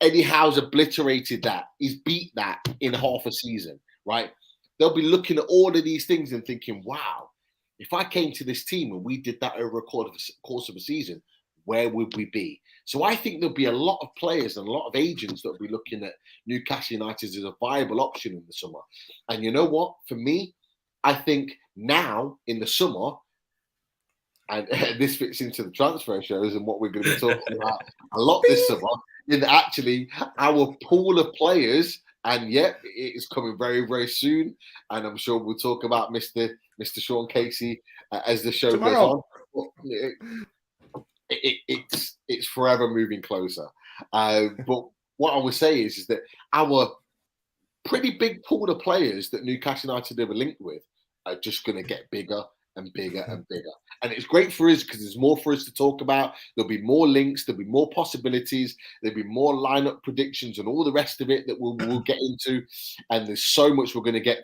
Eddie Howe's obliterated that. He's beat that in half a season, right? They'll be looking at all of these things and thinking, wow, if I came to this team and we did that over a course of a season, where would we be? So I think there'll be a lot of players and a lot of agents that will be looking at Newcastle United as a viable option in the summer. And you know what? For me, I think now in the summer, and this fits into the transfer shows and what we're going to be talking about a lot this summer, is actually our pool of players. And yet, it is coming very, very soon. And I'm sure we'll talk about Mr. Sean Casey as the show goes on. It's forever moving closer. But what I would say is that our pretty big pool of players that Newcastle United are linked with are just going to get bigger and bigger and bigger. And it's great for us because there's more for us to talk about. There'll be more links, there'll be more possibilities, there'll be more lineup predictions and all the rest of it that we'll get into. And there's so much we're going to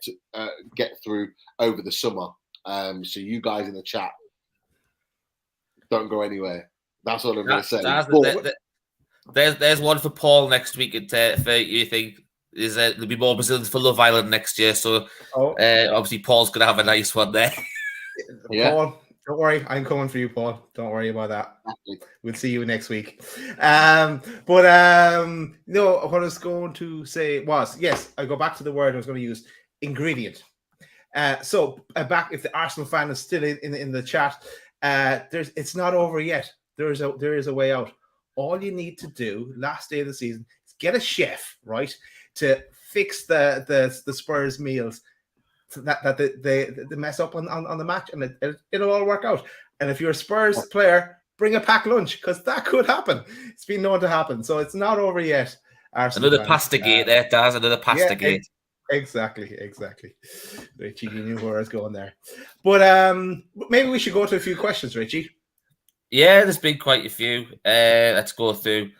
get through over the summer. So you guys in the chat, don't go anywhere. That's all I'm going to say. There's one for Paul next week. You think there'll be more Brazilians for Love Island next year? So obviously Paul's going to have a nice one there. Yeah. Paul, don't worry. I'm coming for you, Paul. Don't worry about that. We'll see you next week. No, what I was going to say was, yes, I go back to the word I was going to use, ingredient. So back, if the Arsenal fan is still in the chat, it's not over yet. There is a way out. All you need to do last day of the season is get a chef, right, to fix the Spurs meals that they mess up on the match, and it'll all work out. And if you're a Spurs player, bring a packed lunch, because that could happen. It's been known to happen, so it's not over yet. Arsenal another pasta gate there, Daz. Another pasta gate. Exactly. Richie, you knew where I was going there. But maybe we should go to a few questions, Richie. Yeah, there's been quite a few. Let's go through.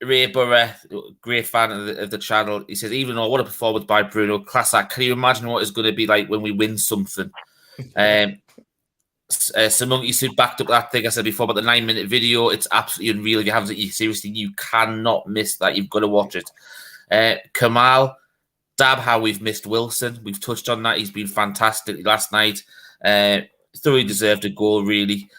Ray Burra, great fan of the channel. He says, even though what a performance by Bruno, class act. Can you imagine what it's going to be like when we win something? Samungi Sud backed up that thing I said before about the 9-minute video. It's absolutely unreal. You cannot miss that. You've got to watch it. Kamal, how we've missed Wilson. We've touched on that. He's been fantastic last night. Thoroughly deserved a goal, really.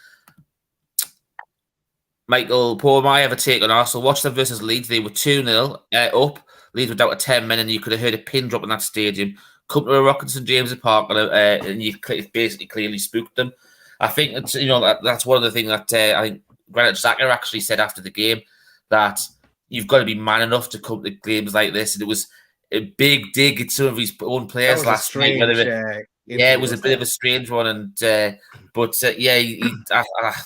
Michael, Paul, I have a take on Arsenal. Watch them versus Leeds. They were 2-0 up. Leeds were down to 10 men, and you could have heard a pin drop in that stadium. Come to a Rocket St James's Park, and you basically clearly spooked them. I think that's one of the things that I think Granit Xhaka actually said after the game, that you've got to be man enough to come to games like this. And it was a big dig at some of his own players last night. It was a bit of a strange one, and I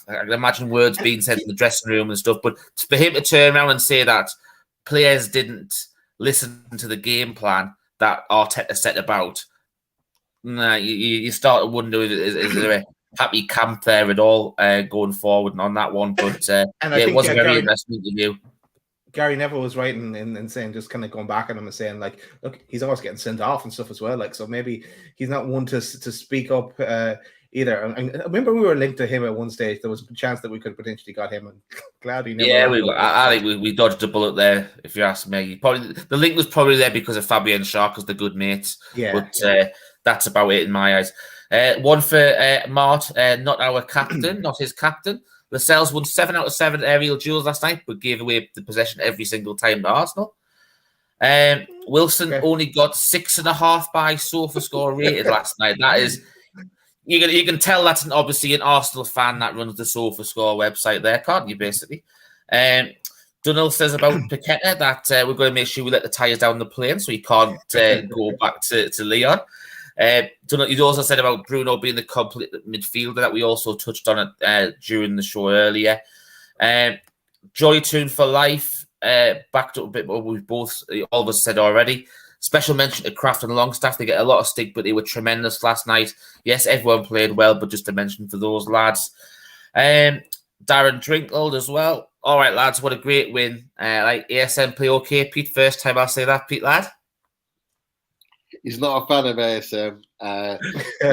can imagine words being said in the dressing room and stuff. But for him to turn around and say that players didn't listen to the game plan that Arteta set about, you start to wonder, is there a happy camp there at all going forward on that one? But it was a very interesting interview. Gary Neville was right in saying, just kind of going back at him and saying, like, look, he's always getting sent off and stuff as well. Like, so maybe he's not one to speak up either. And I remember we were linked to him at one stage. There was a chance that we could potentially got him, and glad he never. Yeah, I think we dodged a bullet there, if you ask me. Probably the link was probably there because of Fabian Schär, because they're good mates. Yeah, but that's about it in my eyes. One for Mart, not our captain, not his captain. Lascelles won 7 out of 7 aerial duels last night, but gave away the possession every single time to Arsenal. Wilson only got 6.5 by SofaScore rated last night. That is, you can tell that's obviously an Arsenal fan that runs the SofaScore website there, can't you, basically? Dunhill says about Paquetá that we're going to make sure we let the tyres down the plane so he can't go back to Leon. He also said about Bruno being the complete midfielder that we also touched on it during the show earlier. Joelinton for life, backed up a bit what we've all of us said already. Special mention to Kraft and Longstaff. They get a lot of stick, but they were tremendous last night. Yes, everyone played well, but just a mention for those lads. Darren Drinkeld as well. All right, lads, what a great win. Like ASM play okay, Pete? First time I'll say that, Pete, lad. He's not a fan of ASM. I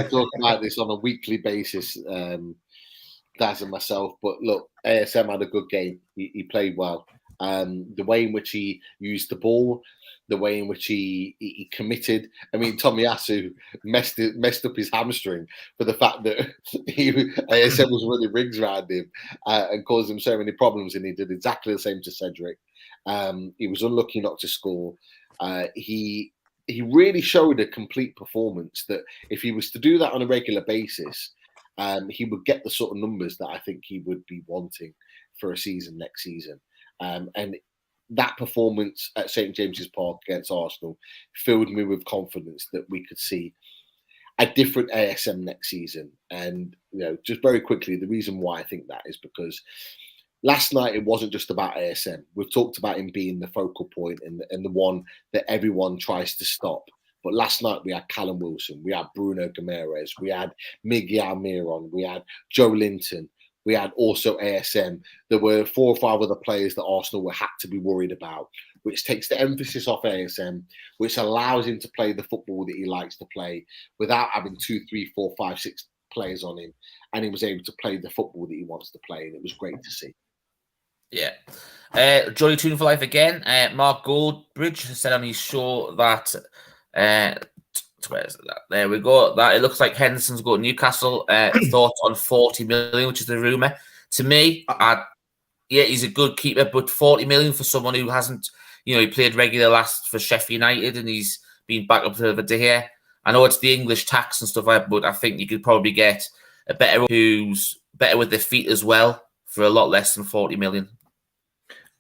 talk about this on a weekly basis, Daz and myself. But look, ASM had a good game. He played well. The way in which he used the ball, the way in which he committed. I mean, Tomiyasu messed up his hamstring for the fact that ASM was running rings around him and caused him so many problems, and he did exactly the same to Cedric. He was unlucky not to score. He really showed a complete performance that if he was to do that on a regular basis, he would get the sort of numbers that I think he would be wanting for a season next season. And that performance at St. James's Park against Arsenal filled me with confidence that we could see a different ASM next season. And, just very quickly, the reason why I think that is because last night it wasn't just about ASM. We've talked about him being the focal point and the one that everyone tries to stop. But last night we had Callum Wilson, we had Bruno Guimaraes, we had Miguel Almiron, we had Joelinton. We had also ASM. There were 4 or 5 other players that Arsenal had to be worried about, which takes the emphasis off ASM, which allows him to play the football that he likes to play without having 2, 3, 4, 5, 6 players on him. And he was able to play the football that he wants to play, and it was great to see. Yeah. Johnny Toon for life again. Mark Goldbridge said on his show that... where is that? There we go. That it looks like Henderson's got Newcastle. Thoughts on 40 million, which is the rumour. To me, he's a good keeper, but 40 million for someone who hasn't, he played regular last for Sheffield United and he's been back up to De Gea. I know it's the English tax and stuff like that, but I think you could probably get a better who's better with their feet as well for a lot less than 40 million.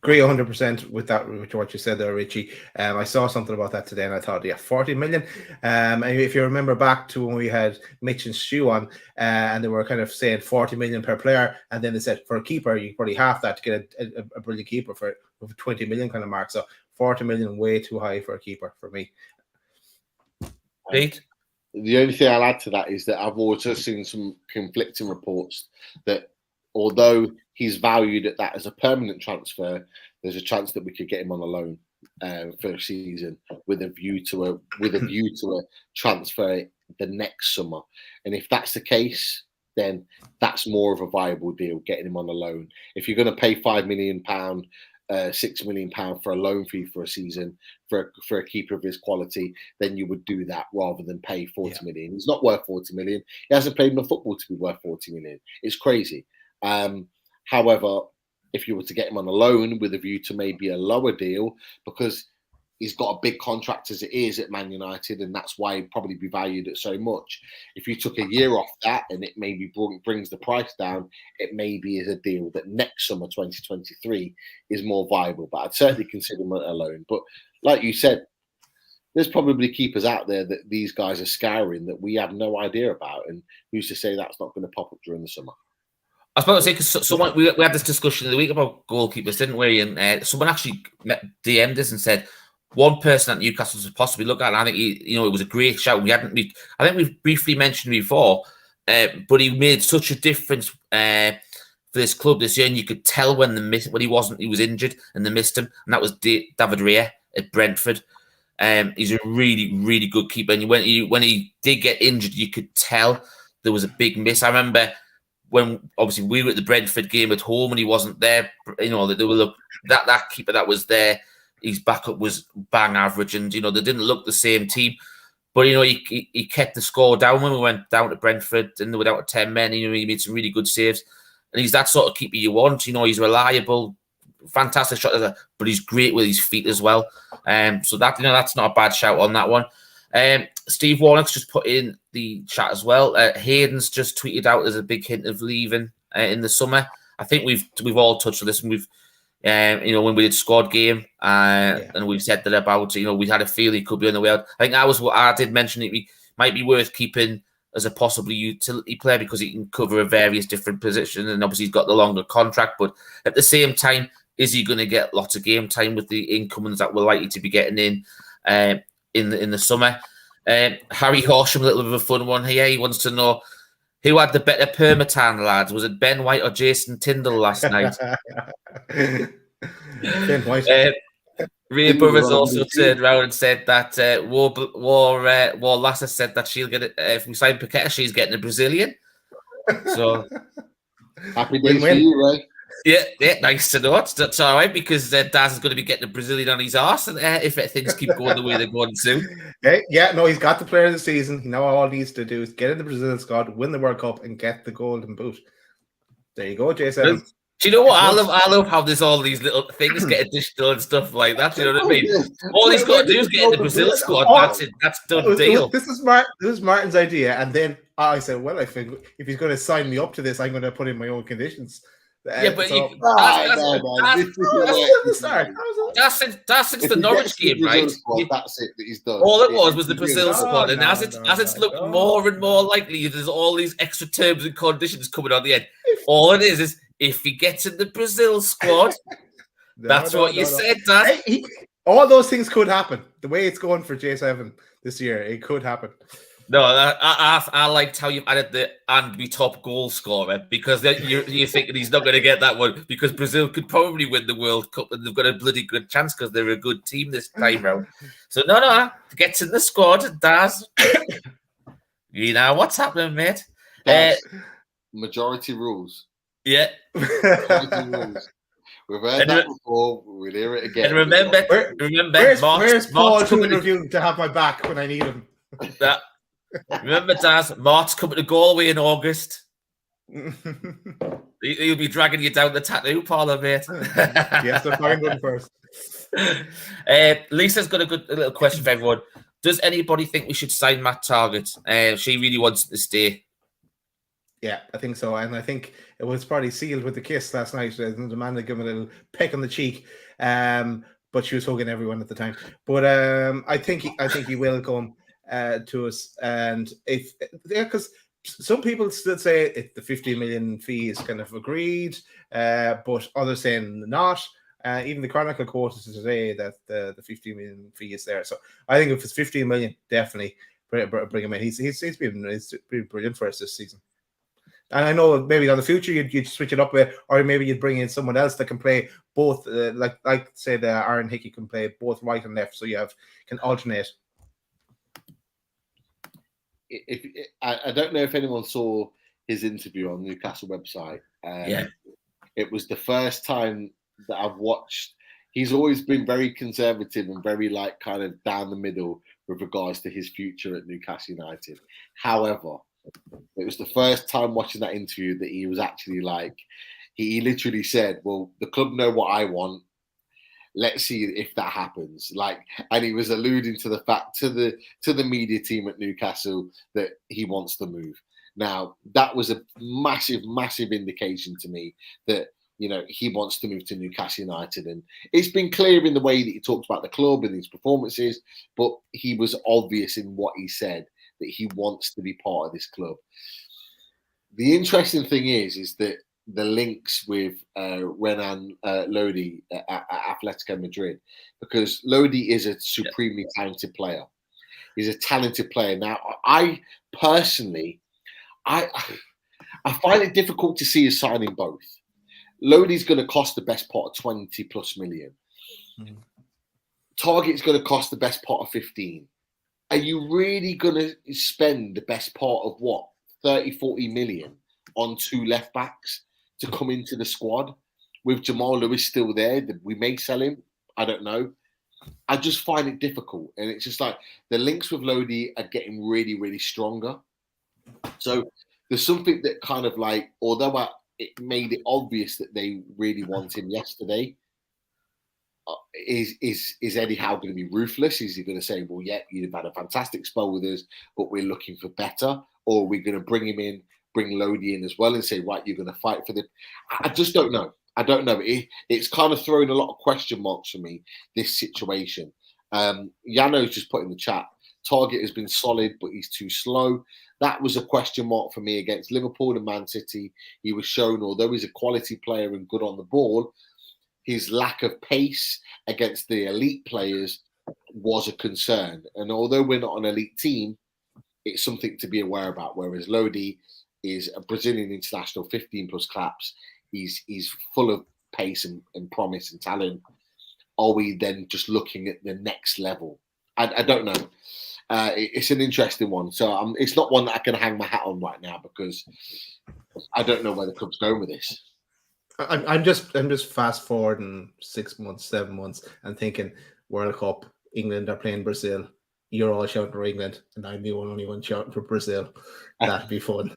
Agree 100% with that, with what you said there, Richie. I saw something about that today and I thought, 40 million. And if you remember back to when we had Mitch and Stu on, and they were kind of saying 40 million per player, and then they said for a keeper, you probably half that to get a brilliant keeper for 20 million kind of mark. So 40 million, way too high for a keeper for me. Pete? The only thing I'll add to that is that I've also seen some conflicting reports that although he's valued at that as a permanent transfer, there's a chance that we could get him on a loan for a season with a view to a transfer the next summer. And if that's the case, then that's more of a viable deal, getting him on a loan. If you're going to pay £5 million, £6 million for a loan fee for a season for a keeper of his quality, then you would do that rather than pay 40 million. He's not worth 40 million. He hasn't played enough football to be worth 40 million. It's crazy. However, if you were to get him on a loan with a view to maybe a lower deal, because he's got a big contract as it is at Man United, and that's why he'd probably be valued at so much. If you took a year off that and it maybe brings the price down, it maybe is a deal that next summer, 2023, is more viable. But I'd certainly consider him a loan. But like you said, there's probably keepers out there that these guys are scouring that we have no idea about. And who's to say that's not going to pop up during the summer? I was about to say, because someone we had this discussion in the week about goalkeepers, didn't we? And someone actually DM'd us and said one person at Newcastle was possibly look at. And I think it was a great shout. I think we've briefly mentioned before, but he made such a difference for this club this year, and you could tell when he was injured and they missed him, and that was David Raya at Brentford. He's a really, really good keeper, and when he did get injured, you could tell there was a big miss. I remember when obviously we were at the Brentford game at home and he wasn't there, that keeper that was there, his backup was bang average, and they didn't look the same team. But he kept the score down when we went down to Brentford and they were down to 10 men. He made some really good saves, and he's that sort of keeper you want. He's reliable, fantastic shot, but he's great with his feet as well. So that that's not a bad shout on that one. Steve Warnock's just put in the chat as well. Hayden's just tweeted out there's a big hint of leaving in the summer. I think we've all touched on this, and we've when we did squad game, and we've said that about we had a feel he could be on the way out. I think that was what I did mention. It might be worth keeping as a possibly utility player because he can cover a various different positions, and obviously he's got the longer contract. But at the same time, is he going to get lots of game time with the incomings that we're likely to be getting in the summer? Harry Horsham, a little bit of a fun one here. He wants to know who had the better permatan, lads. Was it Ben White or Jason Tyndall last night? Ben White. Ray Brothers also turned around and said that War Lasser said that she'll get it if we sign Paquetá, she's getting a Brazilian. So happy days for you, Ray. Yeah, nice to know. That's all right because Daz is going to be getting a Brazilian on his arse if things keep going the way they're going to. He's got the player of the season. Now all he needs to do is get in the Brazilian squad, win the World Cup, and get the golden boot. There you go, Jason. Do you know what? I love how there's all these little things get additional and stuff like that. Do you know what I mean? All he's got to do is get in the Brazil squad. That's it. That's done deal. This is Martin's idea, and then I said, "Well, I think if he's going to sign me up to this, I'm going to put in my own conditions." That's since the Norwich game, right? That's it that he's done. All it was the Brazil squad, and as it's looked more and more likely, there's all these extra terms and conditions coming on the end. All it is if he gets in the Brazil squad, that's what you said, Dan. All those things could happen. The way it's going for J7 this year, it could happen. No, I liked how you've added the and be top goal scorer because you're thinking he's not going to get that one because Brazil could probably win the World Cup and they've got a bloody good chance because they're a good team this time round. So no, gets in the squad, Daz. You know what's happening, mate? Majority rules. Yeah. Majority rules. We've heard that before. We'll hear it again. And remember, where's Paul Toon reviewing to have my back when I need him? Remember, Daz, Mart's coming to Galway in August. He'll be dragging you down the tattoo parlour, mate. Yes, they're find one first. Lisa's got a little question for everyone. Does anybody think we should sign Matt Target? She really wants to stay. Yeah, I think so. And I think it was probably sealed with the kiss last night. The man had given a little peck on the cheek. But she was hugging everyone at the time. But I think he will come to us, and because some people still say if the 50 million fee is kind of agreed, but others saying not. Even the Chronicle quoted today that the 50 million fee is there. So I think if it's 15 million, definitely bring him in. He's been brilliant for us this season. And I know maybe on the future you'd switch it up with, or maybe you'd bring in someone else that can play both, like say the Aaron Hickey can play both right and left, so you can alternate. I don't know if anyone saw his interview on the Newcastle website. It was the first time that I've watched. He's always been very conservative and very kind of down the middle with regards to his future at Newcastle United. However, it was the first time watching that interview that he was actually he literally said, "Well, the club know what I want. Let's see if that happens." And he was alluding to the fact to the media team at Newcastle that he wants to move. Now, that was a massive, massive indication to me that he wants to move to Newcastle United, and it's been clear in the way that he talked about the club and his performances. But he was obvious in what he said that he wants to be part of this club. The interesting thing is that the links with Renan Lodi at Atletico Madrid, because Lodi is a supremely talented player. He's a talented player. Now, I personally, I find it difficult to see us signing both. Lodi's going to cost the best part of 20 plus million. Target's going to cost the best part of 15. Are you really going to spend the best part of 30, 40 million on two left backs to come into the squad with Jamal Lewis still there? We may sell him. I don't know. I just find it difficult. And it's just the links with Lodi are getting really, really stronger. So there's something that kind of although it made it obvious that they really want him yesterday, is Eddie Howe going to be ruthless? Is he going to say, well, yeah, you've had a fantastic spell with us, but we're looking for better? Or are we going to bring him in, bring Lodi in as well and say, right, you're going to fight for the... I just don't know. I don't know. It's kind of throwing a lot of question marks for me, this situation. Yano's just put in the chat, Target has been solid, but he's too slow. That was a question mark for me against Liverpool and Man City. He was shown, although he's a quality player and good on the ball, his lack of pace against the elite players was a concern. And although we're not an elite team, it's something to be aware about. Whereas Lodi is a Brazilian international, 15 plus claps. He's full of pace and promise and talent. Are we then just looking at the next level? I don't know. It's an interesting one. So it's not one that I can hang my hat on right now because I don't know where the club's going with this. I'm just fast forwarding 6 months, 7 months, and thinking World Cup, England are playing Brazil. You're all shouting for England, and I'm the only one shouting for Brazil. That'd be fun.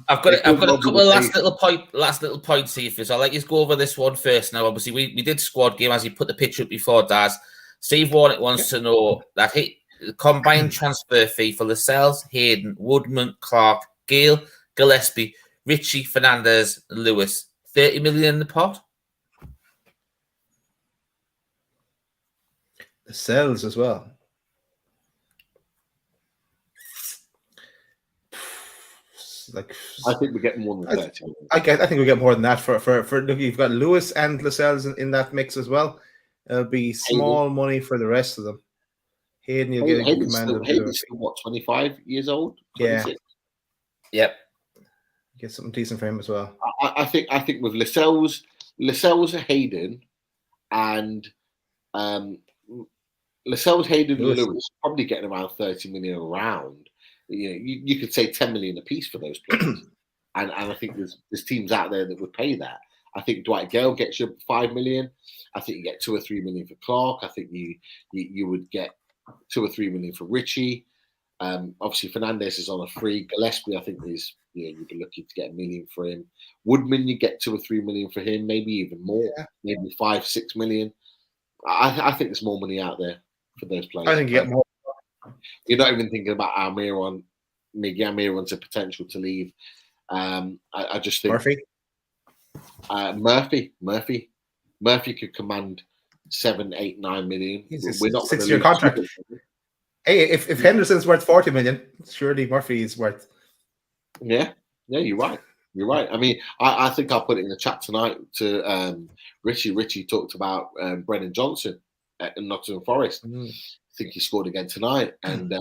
I've got a couple of last little points here for you. So I'll let you go over this one first. Now, obviously, we did squad game as you put the picture up before, Daz. Steve Warnock wants to know that the combined transfer fee for Lascelles, Hayden, Woodman, Clark, Gale, Gillespie, Richie, Fernandez, and Lewis. 30 million in the pot. The cells as well. I think we get more than 30. I think we get more than that for look, you've got Lewis and Lascelles in that mix as well. It'll be small money for the rest of them. Hayden, you'll get a good command. Hayden's still, what, 25 years old? 26? Yeah. Yep. Get something decent for him as well. I think with Lascelles, Hayden, and Lascelles, Hayden, and Lewis probably getting around 30 million around. You could say 10 million a piece for those players, and I think there's teams out there that would pay that. I think Dwight Gale gets you 5 million. I think you get 2 or 3 million for Clark. I think you would get 2 or 3 million for Richie. Obviously Fernandez is on a free. Gillespie, I think you'd be lucky to get 1 million for him. Woodman, you get 2 or 3 million for him, maybe even more, maybe 5-6 million. I think there's more money out there for those players. I think you get more. You're not even thinking about Almiron. Miguel Almiron's a potential to leave. I just think Murphy could command 7, 8, 9 million. We're not 6-year contract. Hey, if Henderson's worth 40 million, surely Murphy is worth. Yeah, you're right. You're right. I mean, I think I'll put it in the chat tonight to Richie. Richie talked about Brennan Johnson at Nottingham Forest. I think he scored again tonight. And,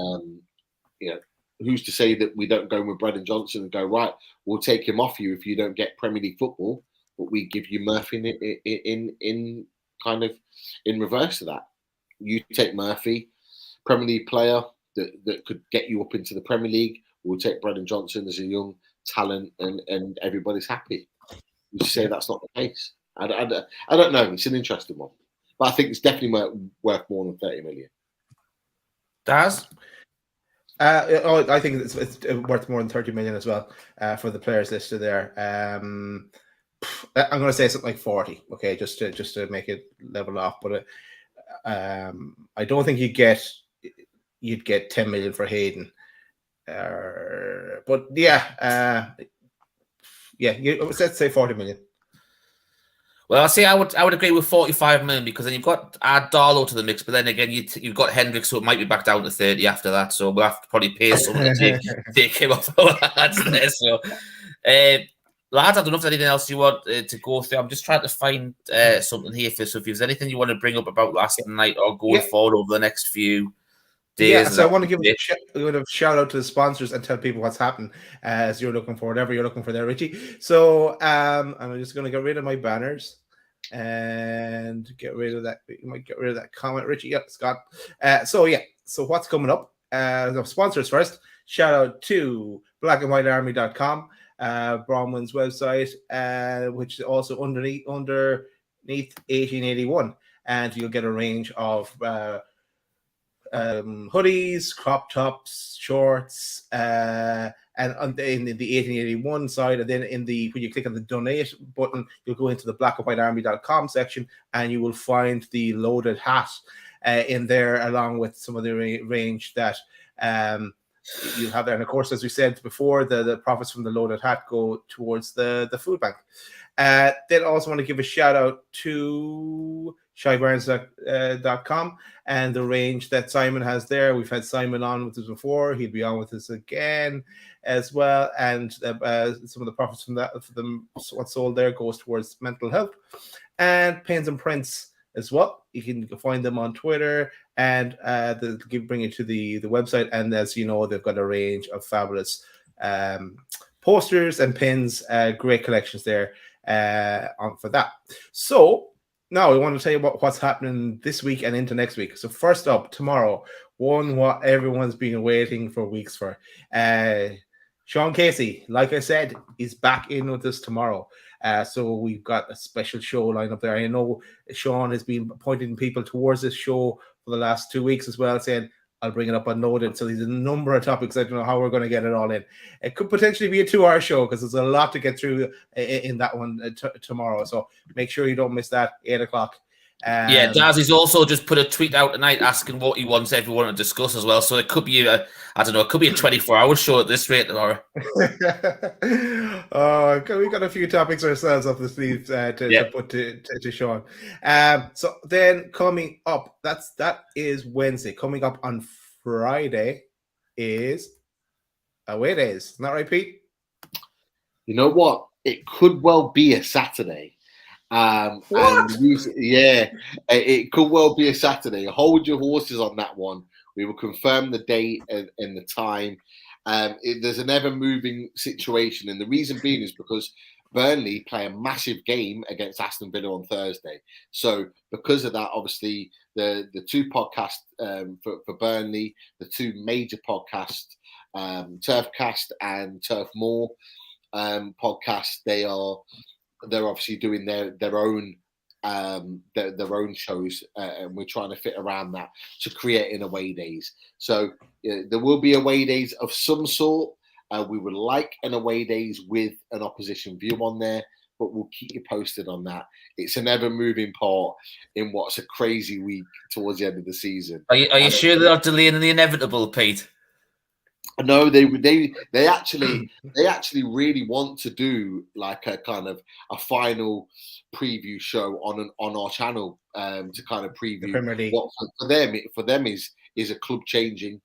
who's to say that we don't go with Brennan Johnson and go, right, we'll take him off you if you don't get Premier League football, but we give you Murphy in kind of in reverse to that. You take Murphy, Premier League player that could get you up into the Premier League. We'll take Brennan Johnson as a young talent and everybody's happy. You say that's not the case. I don't know. It's an interesting one. But I think it's definitely worth more than 30 million. Daz? I think it's worth more than 30 million as well for the players listed there. I'm going to say something like 40, okay, just to make it level off. But I don't think you'd get 10 million for Hayden. But let's say 40 million. Well, I say I would agree with 45 million because then you've got add Darlow to the mix, but then again you've got Hendricks, so it might be back down to 30 after that. So we'll have to probably pay someone to take him off our hands there. So, lads, I don't know if there's anything else you want to go through. I'm just trying to find something here for. So if there's anything you want to bring up about last night or going forward over the next few days. Yeah, so I want to give a shout out to the sponsors and tell people what's happened as you're looking for whatever you're looking for there, Richie. So I'm just going to get rid of my banners and get rid of that. You might get rid of that comment, Richie. Yep, Scott. So what's coming up? The sponsors first. Shout out to blackandwhitearmy.com, Bronwyn's website, which is also underneath 1881, and you'll get a range of hoodies, crop tops, shorts, and in the 1881 side, and then when you click on the donate button, you'll go into the blackandwhitearmy.com section, and you will find the loaded hat in there, along with some of the range that you have there. And of course, as we said before, the profits from the loaded hat go towards the food bank. Then also want to give a shout out to shybarnes.com and the range that Simon has there. We've had Simon on with us before. He'll be on with us again as well. And some of the profits from that, what's sold there, goes towards mental health. And Pens and Prints as well. You can find them on Twitter, and they'll bring you to the website. And as you know, they've got a range of fabulous posters and pins. Great collections there for that. So now we want to tell you about what's happening this week and into next week. So first up, tomorrow, what everyone's been waiting for weeks for. Sean Casey, like I said, is back in with us tomorrow. So we've got a special show lined up there. I know Sean has been pointing people towards this show for the last 2 weeks as well, saying, I'll bring it up unloaded. So there's a number of topics. I don't know how we're going to get it all in. It could potentially be a 2-hour show because there's a lot to get through in that one tomorrow. So make sure you don't miss that, 8 o'clock. Yeah, Darcy's also just put a tweet out tonight asking what he wants everyone to discuss as well. So it could be a 24-hour show at this rate tomorrow. We got a few topics ourselves up the sleeves to put to Sean. So then coming up, that is Wednesday. Coming up on Friday is away days. Isn't that right, Pete? You know what? It could well be a Saturday. It could well be a Saturday. Hold your horses on that one. We will confirm the date and the time. There's an ever-moving situation, and the reason being is because Burnley play a massive game against Aston Villa on Thursday. So because of that, obviously, the two podcasts for Burnley, the two major podcasts, Turfcast and Turf Moor podcasts, they're obviously doing their own shows, and we're trying to fit around that to create in away days. So there will be away days of some sort. We would like an away days with an opposition view on there, but we'll keep you posted on that. It's an ever-moving part in what's a crazy week towards the end of the season. Are you sure they're not delaying the inevitable, Pete? No, they actually really want to do like a kind of a final preview show on our channel to kind of preview what for them is a club changing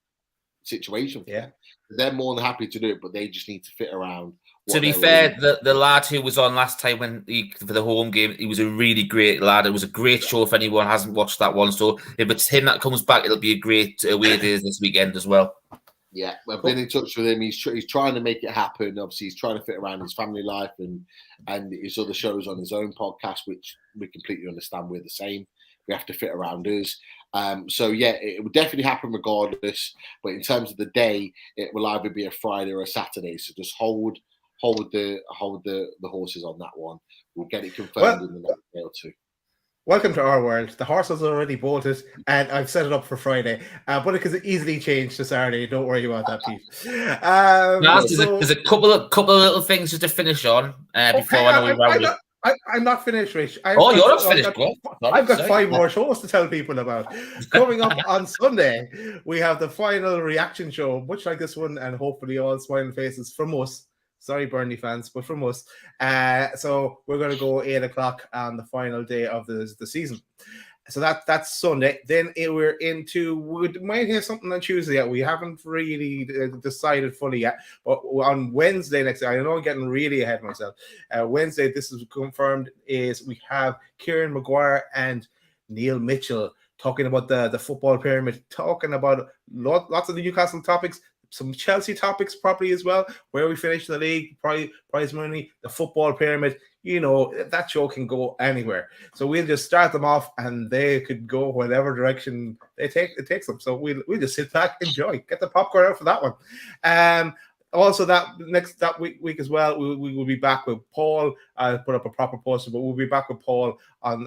situation. Yeah, they're more than happy to do it, but they just need to fit around. To be fair, the lad who was on last time for the home game, he was a really great lad. It was a great show if anyone hasn't watched that one. So if it's him that comes back, it'll be a great away days this weekend as well. Yeah, I've been in touch with him. He's trying to make it happen. Obviously, he's trying to fit around his family life and his other shows on his own podcast, which we completely understand. We're the same. We have to fit around us. So yeah, it will definitely happen regardless. But in terms of the day, it will either be a Friday or a Saturday. So just hold the horses on that one. We'll get it confirmed in the next day or two. Welcome to our world. The horse has already bolted, and I've set it up for Friday. But it can easily change to Saturday. Don't worry about that, Pete. There's a couple of little things just to finish on before I know we round it. I'm not finished, Rich. You're not finished. I've got 5 more shows to tell people about. Coming up on Sunday, we have the final reaction show, much like this one, and hopefully all smiling faces from us. Sorry, Burnley fans, but from us. So we're going to go 8 o'clock on the final day of the season. So that's Sunday. Then we might have something on Tuesday yet. We haven't really decided fully yet. But on Wednesday next, I know I'm getting really ahead of myself. Wednesday, this is confirmed, is we have Kieran Maguire and Neil Mitchell talking about the football pyramid, talking about lots of the Newcastle topics, some Chelsea topics probably as well, where we finish the league, prize money, the football pyramid. You know, that show can go anywhere. So we'll just start them off and they could go whatever direction it takes them. So we'll just sit back, enjoy, get the popcorn out for that one. Also, that week as well, we will be back with Paul. I'll put up a proper poster, but we'll be back with Paul on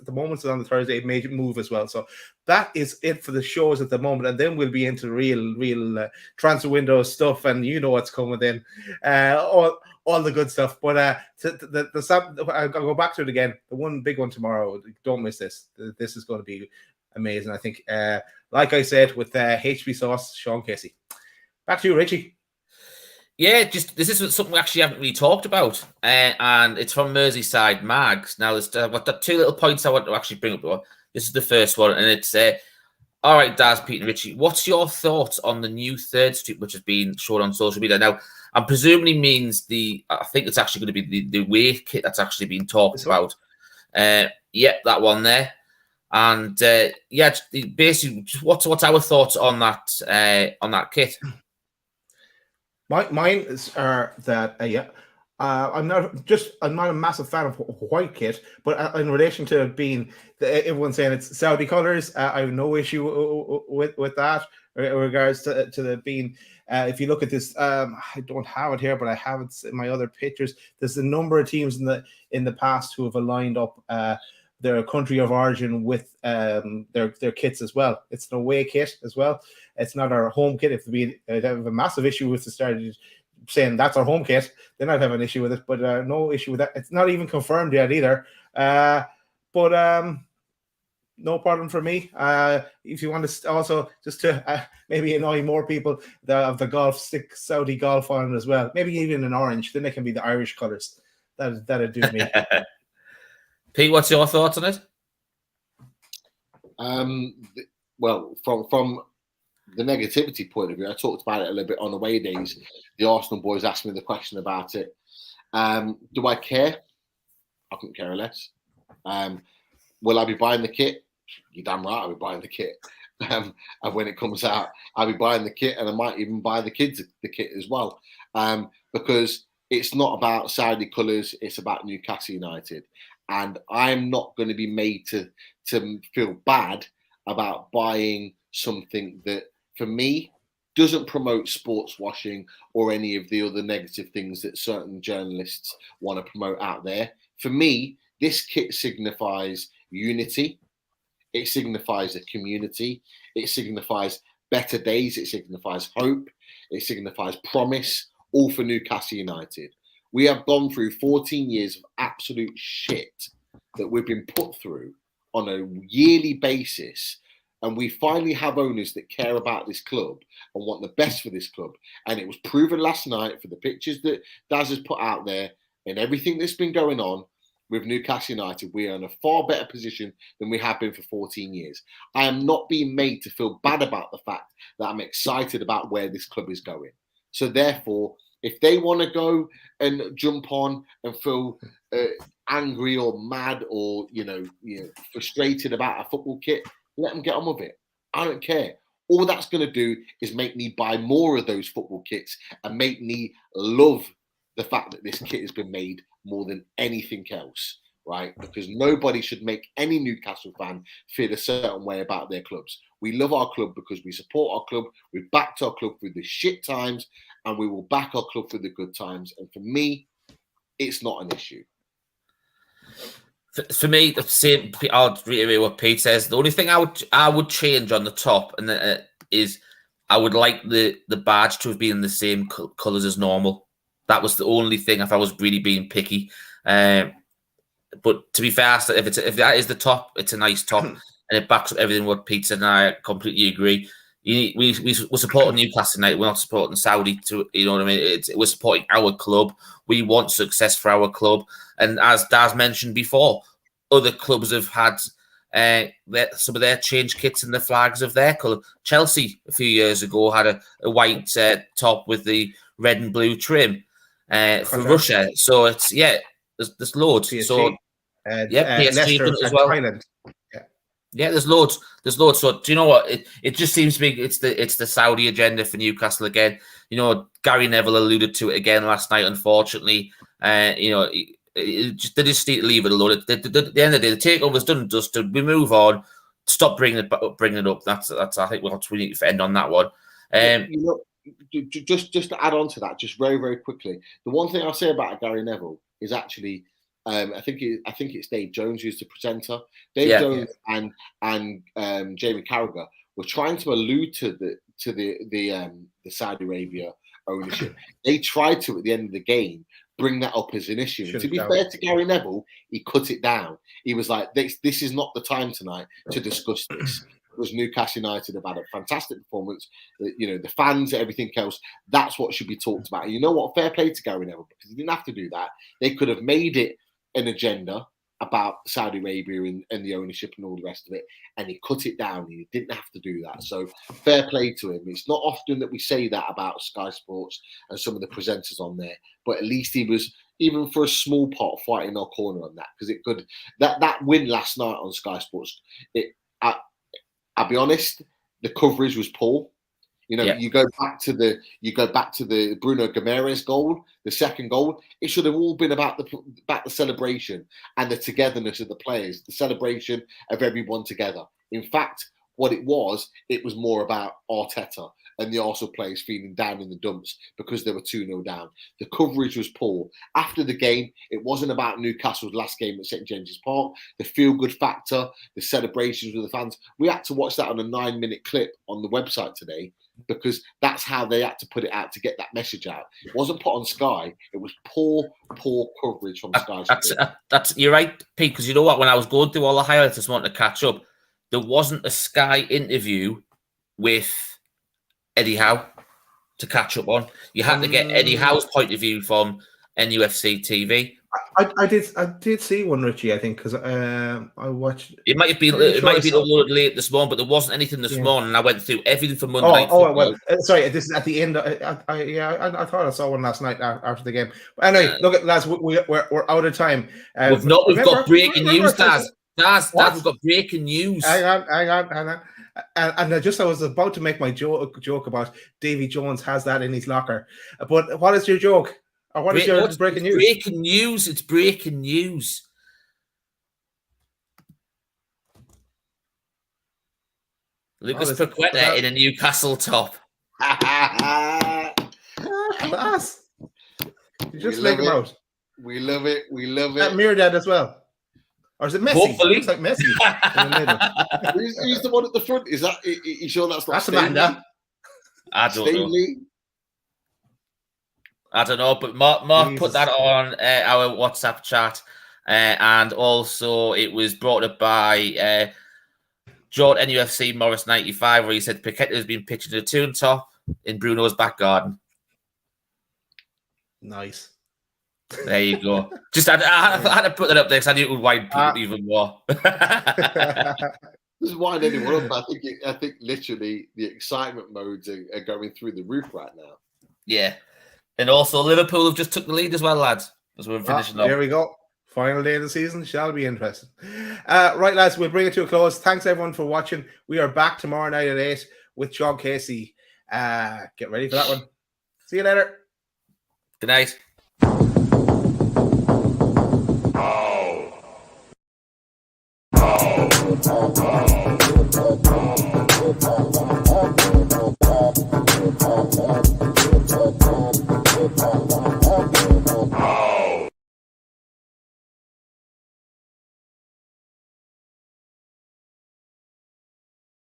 the moment is on the Thursday major move as well. So that is it for the shows at the moment, and then we'll be into real transfer window stuff, and you know what's coming then, all the good stuff. But I'll go back to it again. The one big one tomorrow. Don't miss this. This is going to be amazing. I think, like I said, with HB Sauce, Sean Casey. Back to you, Richie. Yeah, just this is something we actually haven't really talked about, and it's from Merseyside Mags. Now, there's I've got 2 little points I want to actually bring up. This is the first one, and it's all right, Daz, Pete, and Richie. What's your thoughts on the new third street which has been shown on social media? Now, I'm presumably means I think it's actually going to be the away kit that's actually been talked about. Yeah, that one there, and yeah, basically, what's our thoughts on that kit? Mine are that I'm not a massive fan of white kit, but in relation to being everyone saying it's Saudi colors, I have no issue with that in regards to the being. If you look at this, I don't have it here, but I have it in my other pictures. There's a number of teams in the past who have aligned up their country of origin with their kits as well. It's an away kit as well. It's not our home kit. If we have a massive issue with the start saying that's our home kit, then I'd have an issue with it. But no issue with that. It's not even confirmed yet either. But no problem for me. If you want to also just to maybe annoy more people of the golf stick Saudi golf on it as well. Maybe even an orange. Then it can be the Irish colours. That'd do me. Pete, what's your thoughts on it? Well, from the negativity point of view, I talked about it a little bit on away days. The Arsenal boys asked me the question about it. Do I care? I couldn't care less. Will I be buying the kit? You're damn right I'll be buying the kit. And when it comes out, I'll be buying the kit, and I might even buy the kids the kit as well. Because it's not about Saudi colours, it's about Newcastle United. And I'm not going to be made to feel bad about buying something that, for me, doesn't promote sports washing or any of the other negative things that certain journalists want to promote out there. For me, this kit signifies unity. It signifies a community. It signifies better days. It signifies hope. It signifies promise, all for Newcastle United. We have gone through 14 years of absolute shit that we've been put through on a yearly basis. And we finally have owners that care about this club and want the best for this club. And it was proven last night for the pictures that Daz has put out there and everything that's been going on with Newcastle United. We are in a far better position than we have been for 14 years. I am not being made to feel bad about the fact that I'm excited about where this club is going. So therefore, if they want to go and jump on and feel angry or mad or frustrated about a football kit, let them get on with it. I don't care. All that's going to do is make me buy more of those football kits and make me love the fact that this kit has been made more than anything else, right? Because nobody should make any Newcastle fan feel a certain way about their clubs. We love our club because we support our club. We've backed our club through the shit times, and we will back our club through the good times. And for me, it's not an issue. For me, the same. I'll reiterate what Pete says. The only thing I would change on the top is I would like the badge to have been in the same colours as normal. That was the only thing. If I was really being picky, but to be fair, if that is the top, it's a nice top, and it backs up everything what Pete said, and I completely agree. We're supporting Newcastle United. We're not supporting Saudi. You know what I mean? We're supporting our club. We want success for our club. And as Daz mentioned before, other clubs have had some of their change kits and the flags of their colour. Chelsea a few years ago had a white top with the red and blue trim for Russia. So it's there's loads. PSG. So PSG as well. Thailand. Yeah, there's loads. So do you know what? It just seems to be it's the Saudi agenda for Newcastle again. You know, Gary Neville alluded to it again last night. Unfortunately, they just need to leave it alone. At the end of the day, the takeover's done and dusted. We move on. Stop bringing it up. That's I think what we need to end on that one. Just to add on to that, just very very quickly, the one thing I'll say about Gary Neville is actually I think it's Dave Jones who's the presenter. Dave Jones and Jamie Carragher were trying to allude to the Saudi Arabia ownership. They tried to, at the end of the game, bring that up as an issue. And to be fair to Gary Neville, he cut it down. He was like, this is not the time tonight to discuss this. Because Newcastle United have had a fantastic performance, the fans, everything else. That's what should be talked about. And you know what? Fair play to Gary Neville, because he didn't have to do that. They could have made it an agenda about Saudi Arabia and the ownership and all the rest of it, and he cut it down. He didn't have to do that. So fair play to him. It's not often that we say that about Sky Sports and some of the presenters on there, but at least he was, even for a small pot, fighting our corner on that, because it could that win last night on Sky Sports. I'll be honest, the coverage was poor. You go back to the Bruno Giménez goal, the second goal. It should have all been about the celebration and the togetherness of the players, the celebration of everyone together. In fact, what it was more about Arteta and the Arsenal players feeling down in the dumps because they were 2-0 down. The coverage was poor. After the game, it wasn't about Newcastle's last game at St James's Park. The feel-good factor, the celebrations with the fans. We had to watch that on a 9-minute clip on the website today, because that's how they had to put it out to get that message out. It wasn't put on Sky. It was poor coverage from Sky. That's you're right, Pete, because you know what? When I was going through all the highlights this morning to catch up, there wasn't a Sky interview with Eddie Howe to catch up on. You had to get Eddie Howe's point of view from NUFC TV. I did see one, Richie, I think, because I watched. It might have been uploaded late this morning, but there wasn't anything this morning. And I went through everything from Monday night. Well, sorry, this is at the end. I thought I saw one last night after the game. But anyway, look at lads, we're out of time. We've got breaking news, Daz. We've got breaking news. Hang on. And I was about to make my joke about Davy Jones has that in his locker. But what is your joke? Or what is your breaking news? Breaking news. It's breaking news. Lucas Paquetá in a Newcastle top. Class. You just make him out. We love it. That mirror dad as well. Or is it Messi? Hopefully. It looks like Messi in the middle. Who's the one at the front? Is that? You sure that's not? That's Amanda. I don't know. I don't know, but Mark put that on our WhatsApp chat, and also it was brought up by Jordan NUFC Morris 95, where he said Paquetá has been pitching a Toon top in Bruno's back garden. Nice. There you go. Just I had to put that up there because I knew it would wind people even more. Doesn't wind anyone up. I think literally the excitement modes are going through the roof right now. Yeah. And also Liverpool have just took the lead as well, lads, as we're finishing up. There we go. Final day of the season shall be interesting. Right, lads, we'll bring it to a close. Thanks, everyone, for watching. We are back tomorrow night at 8 with John Casey. Get ready for that one. See you later. Good night.